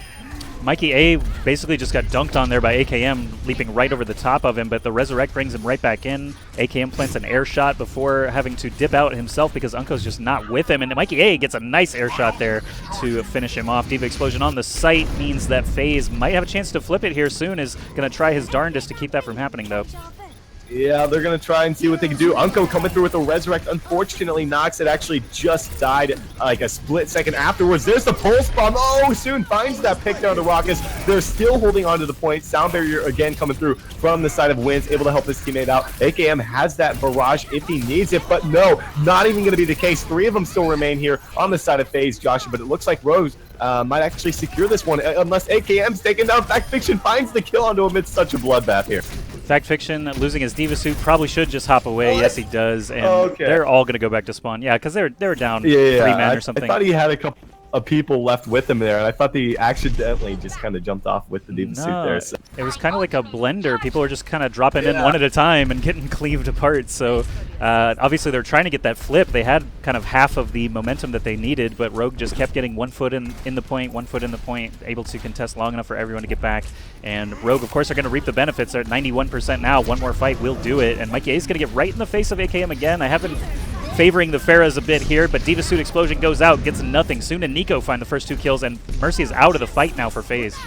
Mikey A basically just got dunked on there by AKM, leaping right over the top of him, but the Resurrect brings him right back in. AKM plants an air shot before having to dip out himself because Unko's just not with him, and Mikey A gets a nice air shot there to finish him off. Diva Explosion on the site means that Faze might have a chance to flip it here soon. Is going to try his darndest to keep that from happening, though. Yeah, they're going to try and see what they can do. Unko coming through with a Resurrect. Unfortunately, Nox had actually just died like a split second afterwards. There's the Pulse Bomb. Oh, soon finds that pick down to Rockets. They're still holding on to the point. Sound Barrier again coming through from the side of Wins, able to help his teammate out. AKM has that barrage if he needs it, but no, not even going to be the case. 3 of them still remain here on the side of Faze, Joshua, but it looks like Rose might actually secure this one unless AKM's taken down. Fact Fiction finds the kill onto him. It's such a bloodbath here. Fact Fiction losing his Diva Suit probably should just hop away. Yes, he does, and they're all going to go back to spawn. Yeah, because they were down 3 men or something. I thought he had a couple of people left with him there, and I thought he accidentally just kind of jumped off with the Diva Suit there. So. It was kind of like a blender. People were just kind of dropping in one at a time and getting cleaved apart. So obviously they're trying to get that flip. They had kind of half of the momentum that they needed, but Rogue just kept getting 1 foot in the point, 1 foot in the point, able to contest long enough for everyone to get back. And Rogue, of course, are going to reap the benefits. They're at 91% now. One more fight will do it. And Mikey A is going to get right in the face of AKM again. I have been favoring the Pharahs a bit here, but Diva Suit Explosion goes out, gets nothing. Soon and Nico find the first 2 kills, and Mercy is out of the fight now for Faze.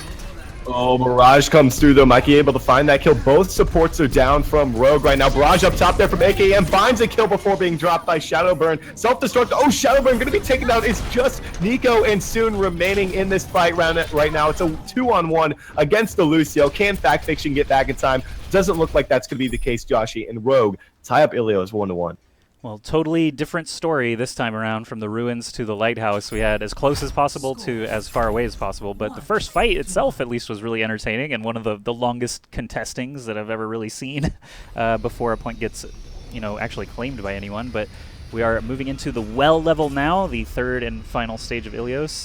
Oh, Barrage comes through, though. Mikey able to find that kill. Both supports are down from Rogue right now. Barrage up top there from AKM. Finds a kill before being dropped by Shadowburn. Self-destruct. Oh, Shadowburn going to be taken down. It's just Nico and Soon remaining in this fight round right now. It's a 2-on-1 against the Lucio. Can Fact Fiction get back in time? Doesn't look like that's going to be the case, Joshy. And Rogue tie up Ilios 1-1. Well, totally different story this time around. From the ruins to the lighthouse, we had as close as possible to as far away as possible, but the first fight itself at least was really entertaining and one of the longest contestings that I've ever really seen before a point gets actually claimed by anyone. But we are moving into the well level now, the 3rd and final stage of Ilios.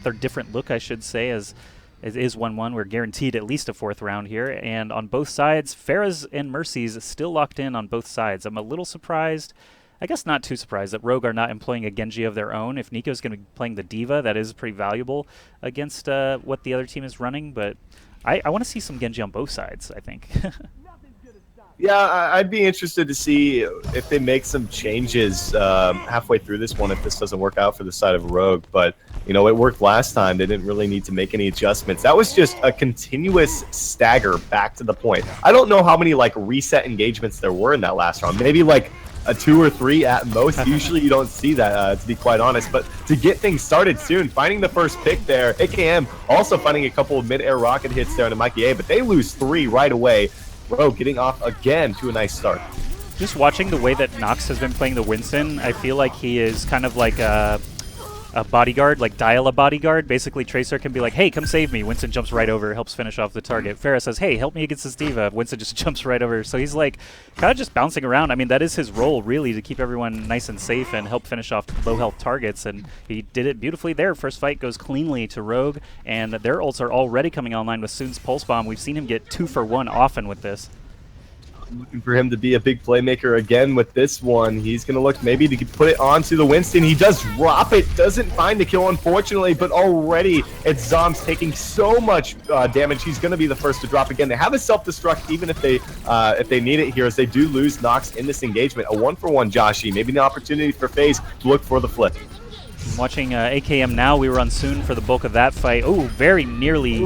Third different look, I should say, as it is 1-1. We're guaranteed at least a 4th round here, and on both sides, Pharahs and Mercies still locked in on both sides. I'm a little surprised, I guess not too surprised, that Rogue are not employing a Genji of their own. If Nico's going to be playing the Diva, that is pretty valuable against what the other team is running, but I want to see some Genji on both sides, I think. Yeah, I'd be interested to see if they make some changes halfway through this one if this doesn't work out for the side of Rogue. But, it worked last time. They didn't really need to make any adjustments. That was just a continuous stagger back to the point. I don't know how many, reset engagements there were in that last round. Maybe, a 2 or 3 at most. Usually you don't see that, to be quite honest. But to get things started soon, finding the first pick there, AKM also finding a couple of mid-air rocket hits there to Mikey A, but they lose 3 right away. Rogue getting off again to a nice start. Just watching the way that Nox has been playing the Winston, I feel like he is kind of like a bodyguard, like Dial a bodyguard. Basically, Tracer can be like, hey, come save me. Winston jumps right over, helps finish off the target. Farah says, hey, help me against this Diva. Winston just jumps right over. So he's like kind of just bouncing around. I mean, that is his role, really, to keep everyone nice and safe and help finish off low health targets. And he did it beautifully there. First fight goes cleanly to Rogue, and their ults are already coming online with Soon's Pulse Bomb. We've seen him get 2 for 1 often with this. Looking for him to be a big playmaker again with this one. He's going to look maybe to put it onto the Winston. He does drop it. Doesn't find the kill, unfortunately, but already it's Zom's taking so much damage. He's going to be the first to drop again. They have a self-destruct even if they need it here, as they do lose Nox in this engagement. A 1-for-1 Joshy. Maybe an opportunity for Faze to look for the flip. Watching AKM now, we were on Soon for the bulk of that fight. Oh, very nearly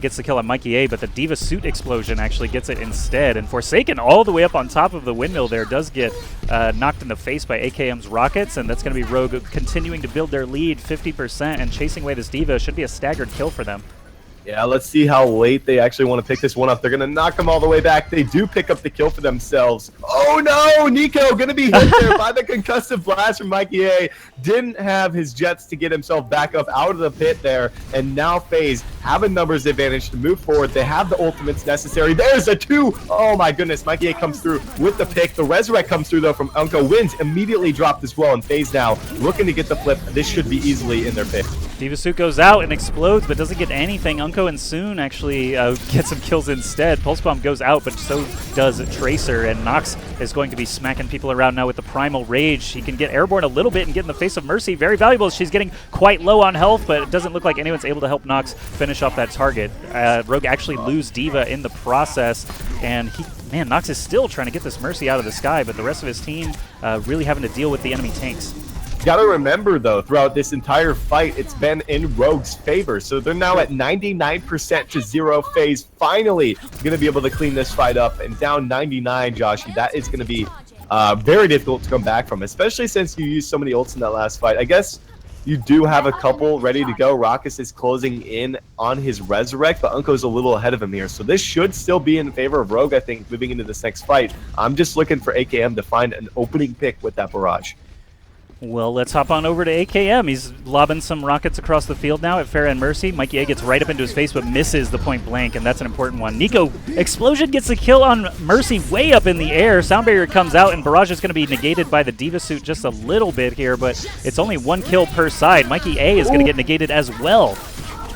gets the kill on Mikey A, but the Diva suit explosion actually gets it instead. And Forsaken all the way up on top of the windmill there does get knocked in the face by AKM's rockets, and that's going to be Rogue continuing to build their lead 50% and chasing away this Diva. Should be a staggered kill for them. Yeah, let's see how late they actually want to pick this one up. They're going to knock them all the way back. They do pick up the kill for themselves. Oh no, Nico going to be hit there by the concussive blast from Mikey A. Didn't have his jets to get himself back up out of the pit there. And now Faze have a numbers advantage to move forward. They have the ultimates necessary. There's a 2. Oh my goodness, Mikey A comes through with the pick. The Resurrect comes through though from Unko. Wins immediately dropped as well. And Faze now looking to get the flip. This should be easily in their pick. Diva suit goes out and explodes, but doesn't get anything. Unko and Soon actually get some kills instead. Pulse Bomb goes out, but so does Tracer, and Nox is going to be smacking people around now with the Primal Rage. He can get airborne a little bit and get in the face of Mercy. Very valuable. She's getting quite low on health, but it doesn't look like anyone's able to help Nox finish off that target. Rogue actually lose Diva in the process, and man, Nox is still trying to get this Mercy out of the sky, but the rest of his team really having to deal with the enemy tanks. Got to remember, though, throughout this entire fight, it's been in Rogue's favor. So they're now at 99% to 0. Faze finally going to be able to clean this fight up. And down 99, Joshy, that is going to be very difficult to come back from, especially since you used so many ults in that last fight. I guess you do have a couple ready to go. Raucus is closing in on his Resurrect, but Unko's a little ahead of him here. So this should still be in favor of Rogue, I think, moving into this next fight. I'm just looking for AKM to find an opening pick with that barrage. Well, let's hop on over to AKM. He's lobbing some rockets across the field now at Fair and Mercy. Mikey A gets right up into his face, but misses the point blank, and that's an important one. Nico, Explosion gets the kill on Mercy way up in the air. Sound Barrier comes out, and Barrage is going to be negated by the Diva suit just a little bit here, but it's only 1 kill per side. Mikey A is going to get negated as well.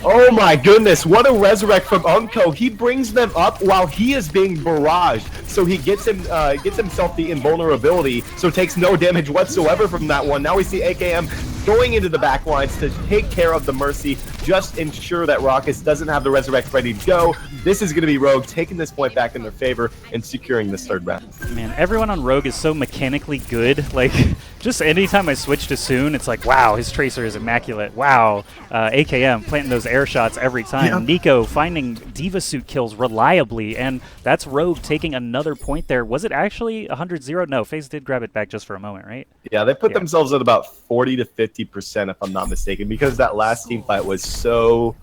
Oh my goodness, what a Resurrect from Unko. He brings them up while he is being barraged. So he gets himself the invulnerability, so takes no damage whatsoever from that one. Now we see AKM going into the back lines to take care of the Mercy, just ensure that Raucus doesn't have the Resurrect ready to go. This is going to be Rogue taking this point back in their favor and securing this third round. Man, everyone on Rogue is so mechanically good. Like, just anytime I switch to Soon, it's like, wow, his Tracer is immaculate. Wow, AKM planting those air shots every time. Yeah. Nico finding Diva suit kills reliably, and that's Rogue taking another point there. Was it actually 100-0? No, Faze did grab it back just for a moment, right? Yeah, they put themselves at about 40 to 50%, if I'm not mistaken, because that last team fight was so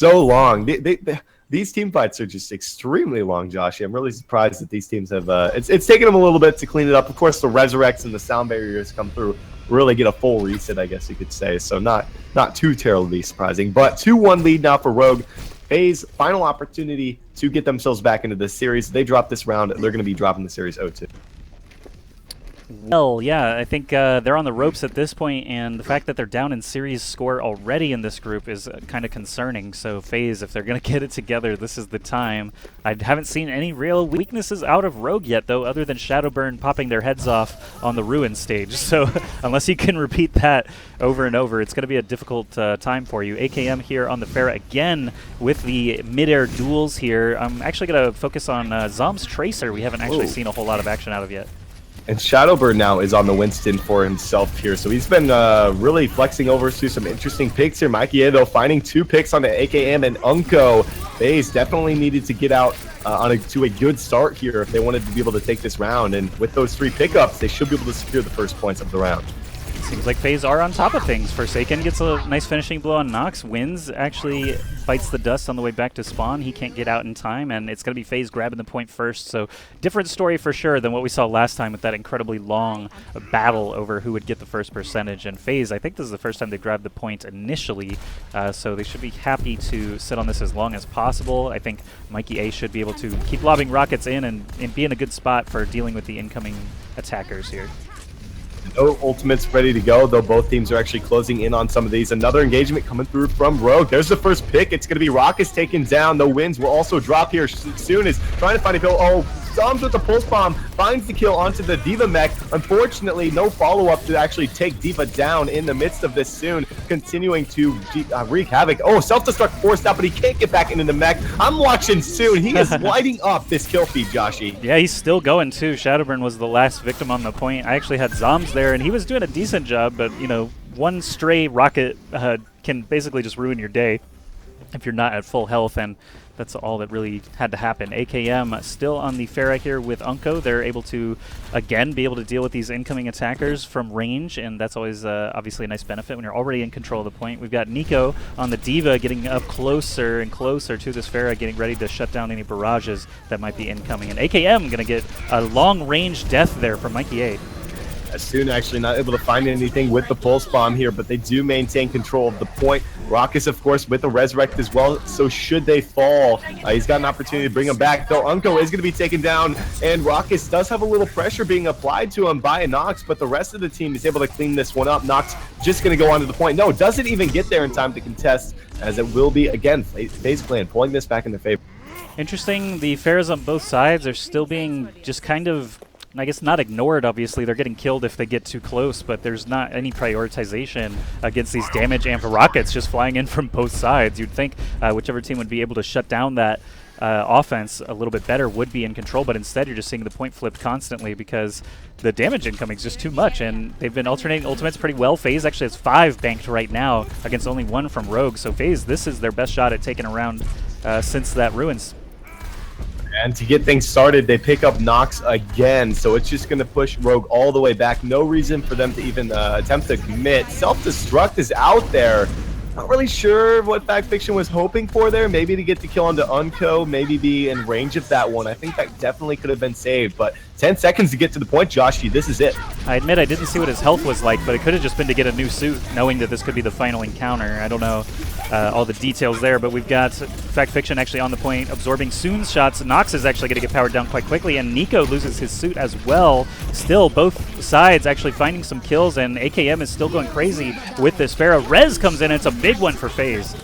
long. These team fights are just extremely long, Josh. I'm really surprised that these teams have. It's taken them a little bit to clean it up. Of course, the Resurrects and the Sound Barriers come through, really get a full reset, I guess you could say. So not too terribly surprising. But 2-1 lead now for Rogue. Faze, final opportunity to get themselves back into this series. They drop this round, they're going to be dropping the series 0-2. Well, yeah, I think they're on the ropes at this point, and the fact that they're down in series score already in this group is kind of concerning. So Faze, if they're going to get it together, this is the time. I haven't seen any real weaknesses out of Rogue yet, though, other than Shadowburn popping their heads off on the Ruin stage. So unless you can repeat that over and over, it's going to be a difficult time for you. AKM here on the Pharah again with the mid-air duels here. I'm actually going to focus on Zom's Tracer. We haven't actually seen a whole lot of action out of yet. And Shadowbird now is on the Winston for himself here. So he's been really flexing over to some interesting picks here. Mikey A, though, finding 2 picks on the AKM and Unko. Faze definitely needed to get out to a good start here if they wanted to be able to take this round. And with those 3 pickups, they should be able to secure the first points of the round. Seems like Faze are on top of things. Forsaken gets a nice finishing blow on Nox. Wins actually bites the dust on the way back to spawn. He can't get out in time, and it's going to be Faze grabbing the point first. So different story for sure than what we saw last time with that incredibly long battle over who would get the first percentage. And Faze, I think this is the first time they grabbed the point initially, so they should be happy to sit on this as long as possible. I think Mikey A should be able to keep lobbing rockets in and be in a good spot for dealing with the incoming attackers here. No ultimates ready to go, though both teams are actually closing in on some of these. Another engagement coming through from Rogue. There's the first pick. It's going to be Raucus taken down. The wins will also drop here soon as trying to find a kill. Oh, Zoms with the pulse bomb finds the kill onto the Diva mech. Unfortunately, no follow-up to actually take Diva down in the midst of this soon. Continuing to wreak havoc. Oh, self-destruct forced out, but he can't get back into the mech. I'm watching soon. He is lighting up this kill feed, Joshy. Yeah, he's still going too. Shadowburn was the last victim on the point. I actually had Zoms there, and he was doing a decent job, but, you know, one stray rocket can basically just ruin your day. if you're not at full health, and that's all that really had to happen. AKM still on the Pharah here with Unko. They're able to, again, be able to deal with these incoming attackers from range, and that's always obviously a nice benefit when you're already in control of the point. We've got Nico on the D.Va getting up closer and closer to this Pharah, getting ready to shut down any barrages that might be incoming. And AKM going to get a long-range death there from Mikey 8. Soon actually not able to find anything with the pulse bomb here, but they do maintain control of the point. Raucus, of course, with the resurrect as well, so should they fall, he's got an opportunity to bring him back, though Unko is going to be taken down, and Raucus does have a little pressure being applied to him by Nox, but the rest of the team is able to clean this one up. Nox just going to go onto the point. No, doesn't even get there in time to contest, as it will be, again, FaZe Clan pulling this back in their favor. Interesting, the Pharaohs on both sides are still being just kind of, I guess, not ignored. Obviously, they're getting killed if they get too close, but there's not any prioritization against these damage amp rockets just flying in from both sides. You'd think whichever team would be able to shut down that offense a little bit better would be in control, but instead you're just seeing the point flipped constantly because the damage incoming is just too much, and they've been alternating ultimates pretty well. FaZe actually has 5 banked right now against only 1 from Rogue, so FaZe, this is their best shot at taking a round since that Ruins. And to get things started, they pick up Nox again, so it's just going to push Rogue all the way back. No reason for them to even attempt to commit. Self-destruct is out there. Not really sure what Fact Fiction was hoping for there. Maybe to get the kill onto Unko, maybe be in range of that one. I think that definitely could have been saved, but 10 seconds to get to the point, Joshy. This is it. I admit I didn't see what his health was like, but it could have just been to get a new suit, knowing that this could be the final encounter. I don't know all the details there, but we've got Fact Fiction actually on the point, absorbing Soon's shots. Nox is actually going to get powered down quite quickly, and Nico loses his suit as well. Still, both sides actually finding some kills, and AKM is still going crazy with this Pharah. Rez comes in, and it's a big one for FaZe.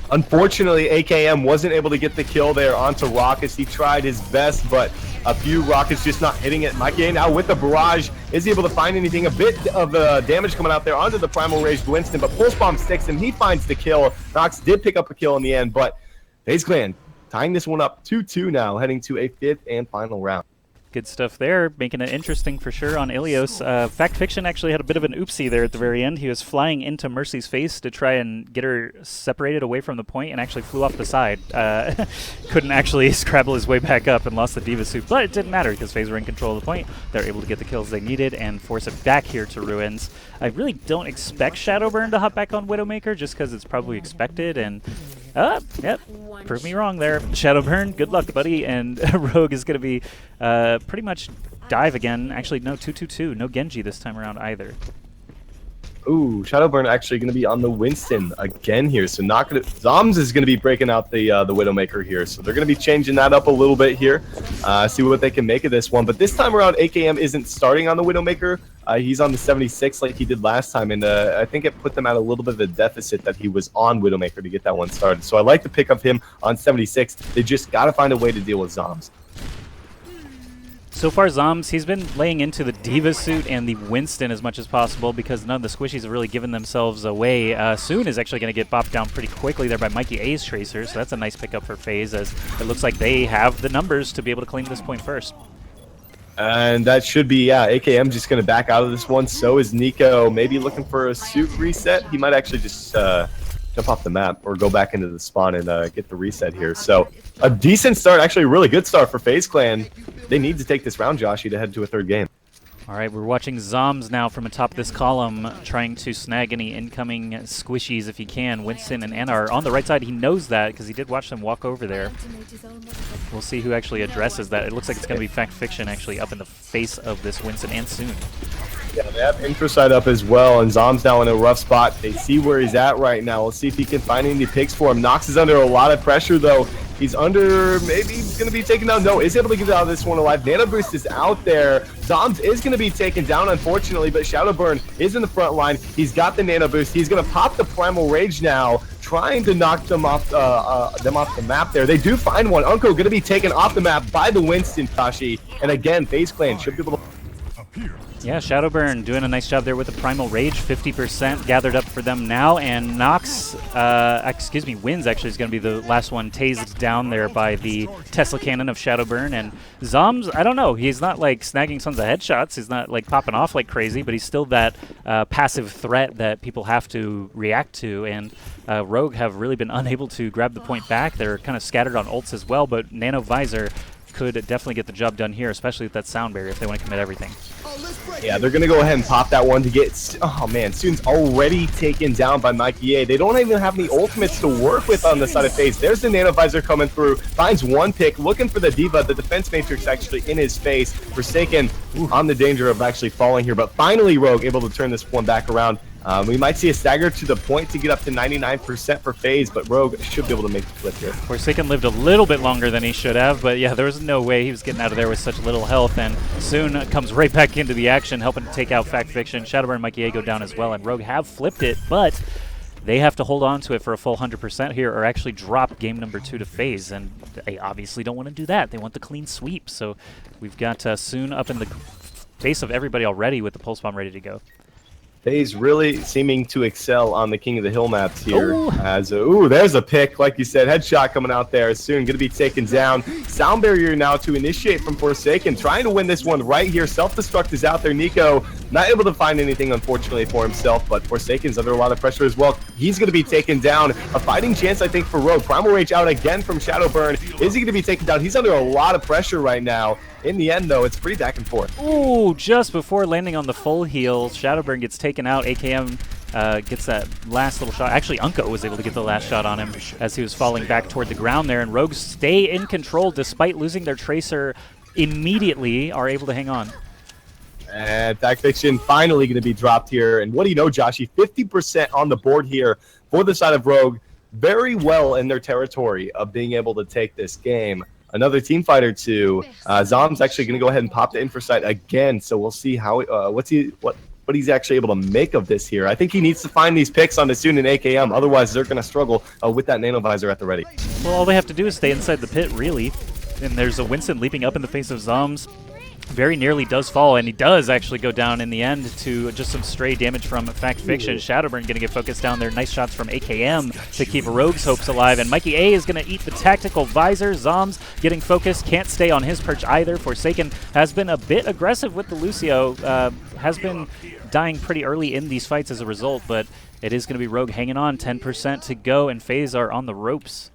Unfortunately, AKM wasn't able to get the kill there onto Raucus. He tried his best, but a few rockets just not hitting it. Mikey now with the barrage is he able to find anything. A bit of damage coming out there onto the Primal Rage Winston, but Pulse Bomb sticks him. He finds the kill. Nox did pick up a kill in the end, but FaZe Clan tying this one up 2-2 now, heading to a 5th and final round. Good stuff there, making it interesting for sure on Ilios. Fact Fiction actually had a bit of an oopsie there at the very end. He was flying into Mercy's face to try and get her separated away from the point and actually flew off the side. Couldn't actually scrabble his way back up and lost the D.Va suit, but it didn't matter because FaZe were in control of the point. They're able to get the kills they needed and force it back here to Ruins. I really don't expect Shadowburn to hop back on Widowmaker just because it's probably expected, and yep, prove me wrong there. Shadowburn, good luck, buddy, and Rogue is going to be pretty much dive again. Actually, no, 2-2-2. No Genji this time around either. Ooh, Shadowburn actually going to be on the Winston again here. So not going to... Zoms is going to be breaking out the Widowmaker here. So they're going to be changing that up a little bit here. See what they can make of this one. But this time around, AKM isn't starting on the Widowmaker. He's on the 76 like he did last time. And I think it put them at a little bit of a deficit that he was on Widowmaker to get that one started. So I like the pick of him on 76. They just got to find a way to deal with Zoms. So far, Zoms, he's been laying into the D.Va suit and the Winston as much as possible because none of the squishies have really given themselves away. Soon is actually going to get bopped down pretty quickly there by Mikey A's Tracer, so that's a nice pickup for FaZe, as it looks like they have the numbers to be able to claim this point first. And that should be, yeah, AKM just going to back out of this one. So is Nico, maybe looking for a suit reset. He might actually just jump off the map or go back into the spawn and get the reset here. So a decent start, actually a really good start for FaZe Clan. They need to take this round, Joshy, to head to a 3rd game. All right, we're watching Zoms now from atop this column, trying to snag any incoming squishies if he can. Winston and Anna are on the right side. He knows that because he did watch them walk over there. We'll see who actually addresses that. It looks like it's going to be Fact Fiction actually up in the face of this Winston and Soon. Yeah, they have Introside up as well, and Zom's now in a rough spot. They see where he's at right now. We'll see if he can find any picks for him. Nox is under a lot of pressure, though. He's under, maybe he's going to be taken down. No, is able to get out of this one alive. Nano Boost is out there. Zoms is going to be taken down, unfortunately, but Shadowburn is in the front line. He's got the Nano Boost. He's going to pop the Primal Rage now, trying to knock them off the map there. They do find one. Unko going to be taken off the map by the Winston, Tashi. And again, FaZe Clan should be able to... Yeah, Shadowburn doing a nice job there with the Primal Rage. 50% gathered up for them now, and Nox, Wins actually is going to be the last one tased down there by the Tesla cannon of Shadowburn. And Zoms, I don't know, he's not like snagging tons of headshots, he's not like popping off like crazy, but he's still that passive threat that people have to react to, and Rogue have really been unable to grab the point back. They're kind of scattered on ults as well, but Nano Visor could definitely get the job done here, especially with that sound barrier if they want to commit everything. Yeah, they're going to go ahead and pop that one to get... Oh, man, Student's already taken down by Mikey A. They don't even have any ultimates to work with on the side of Faze. There's the Nano Visor coming through. Finds one pick, looking for the Diva. The Defense Matrix actually in his face. Forsaken on the danger of actually falling here, but finally Rogue able to turn this one back around. We might see a stagger to the point to get up to 99% for Faze, but Rogue should be able to make the flip here. Forsaken lived a little bit longer than he should have, but yeah, there was no way he was getting out of there with such little health, and soon comes right back into the action, helping to take out Fact Fiction. Shadowburn and Mikey A go down as well, and Rogue have flipped it, but they have to hold on to it for a full 100% here, or actually drop game number 2 to Faze, and they obviously don't want to do that. They want the clean sweep, so we've got Soon up in the face of everybody already with the Pulse Bomb ready to go. Faze really seeming to excel on the King of the Hill maps here. Ooh. There's a pick, like you said, headshot coming out there. Soon going to be taken down. Sound barrier now to initiate from Forsaken, trying to win this one right here. Self-destruct is out there. Nico not able to find anything, unfortunately, for himself, but Forsaken's under a lot of pressure as well. He's going to be taken down. A fighting chance, I think, for Rogue. Primal Rage out again from Shadowburn. Is he going to be taken down? He's under a lot of pressure right now. In the end, though, it's pretty back and forth. Ooh, just before landing on the full heal, Shadowburn gets taken out. AKM gets that last little shot. Actually, Unko was able to get the last shot on him as he was falling back toward the ground there, and Rogues stay in control despite losing their Tracer immediately, are able to hang on. And Fact Fiction finally going to be dropped here. And what do you know, Joshy? 50% on the board here for the side of Rogue. Very well in their territory of being able to take this game. Another team fight or two. Zom's actually going to go ahead and pop the Infrasight again. So we'll see how what he's actually able to make of this here. I think he needs to find these picks on the Soon and AKM. Otherwise, they're going to struggle with that Nano Visor at the ready. Well, all they have to do is stay inside the pit, really. And there's a Winston leaping up in the face of Zoms. Very nearly does fall, and he does actually go down in the end to just some stray damage from Fact Fiction. Shadowburn going to get focused down there. Nice shots from AKM to keep Rogue's hopes alive, and Mikey A is going to eat the tactical visor. Zoms getting focused, can't stay on his perch either. Forsaken has been a bit aggressive with the Lucio, has been dying pretty early in these fights as a result, but it is going to be Rogue hanging on. 10% to go, and Faze are on the ropes.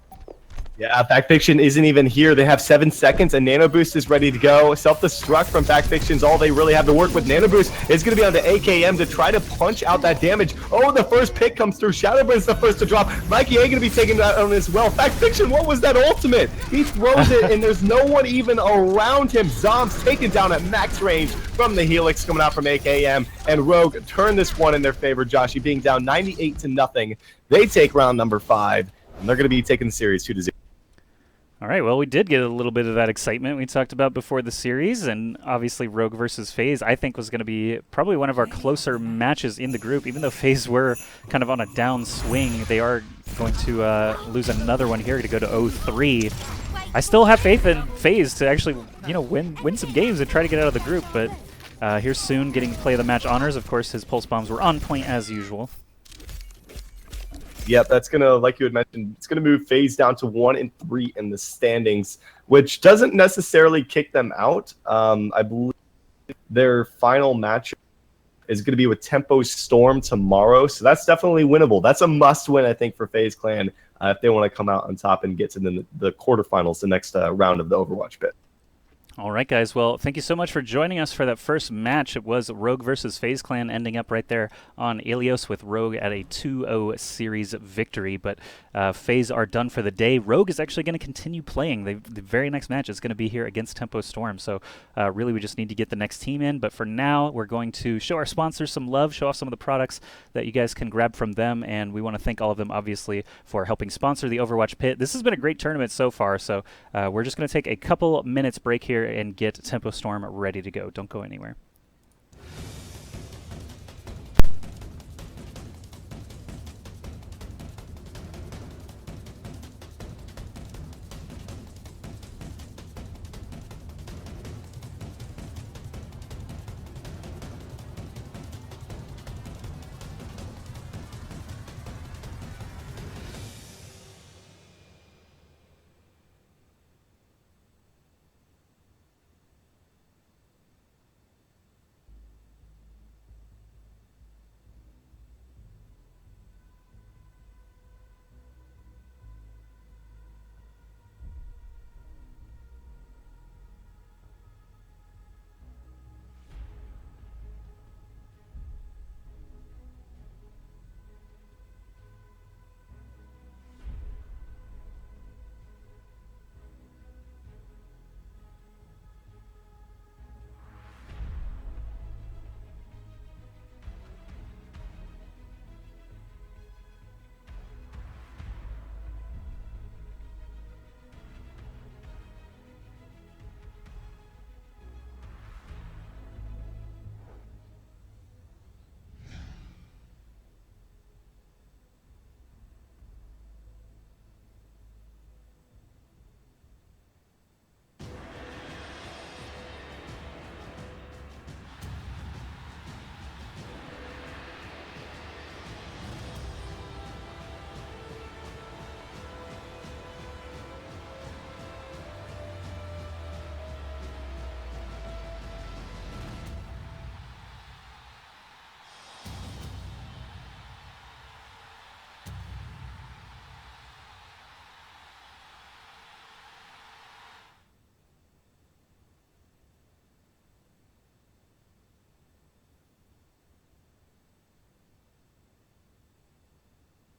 Yeah, Fact Fiction isn't even here. They have 7 seconds, and Nano Boost is ready to go. Self-destruct from Fact Fiction's all they really have to work with. Nano Boost is going to be on the AKM to try to punch out that damage. Oh, the first pick comes through. Shadowburn's the first to drop. Mikey A going to be taking that on as well. Fact Fiction, what was that ultimate? He throws it, and there's no one even around him. Zom's taken down at max range from the Helix coming out from AKM, and Rogue turned this one in their favor, Joshy, being down 98-0. They take round number 5, and they're going to be taking the series 2-0. All right, well, we did get a little bit of that excitement we talked about before the series, and obviously Rogue versus Faze, I think, was going to be probably one of our closer matches in the group. Even though Faze were kind of on a down swing, they are going to lose another one here to go to 0-3. I still have faith in Faze to actually, win some games and try to get out of the group, but here's Soon getting play of the match honors. Of course, his pulse bombs were on point as usual. Yep, that's going to, like you had mentioned, it's going to move Faze down to 1-3 in the standings, which doesn't necessarily kick them out. I believe their final match is going to be with Tempo Storm tomorrow, so that's definitely winnable. That's a must-win, I think, for Faze Clan if they want to come out on top and get to the quarterfinals, the next round of the Overwatch PIT. All right, guys. Well, thank you so much for joining us for that first match. It was Rogue versus Faze Clan, ending up right there on Ilios with Rogue at a 2-0 series victory. But Faze are done for the day. Rogue is actually going to continue playing. The very next match is going to be here against Tempo Storm. So really, we just need to get the next team in. But for now, we're going to show our sponsors some love, show off some of the products that you guys can grab from them. And we want to thank all of them, obviously, for helping sponsor the Overwatch PIT. This has been a great tournament so far. So we're just going to take a couple minutes break here and get Tempo Storm ready to go. Don't go anywhere.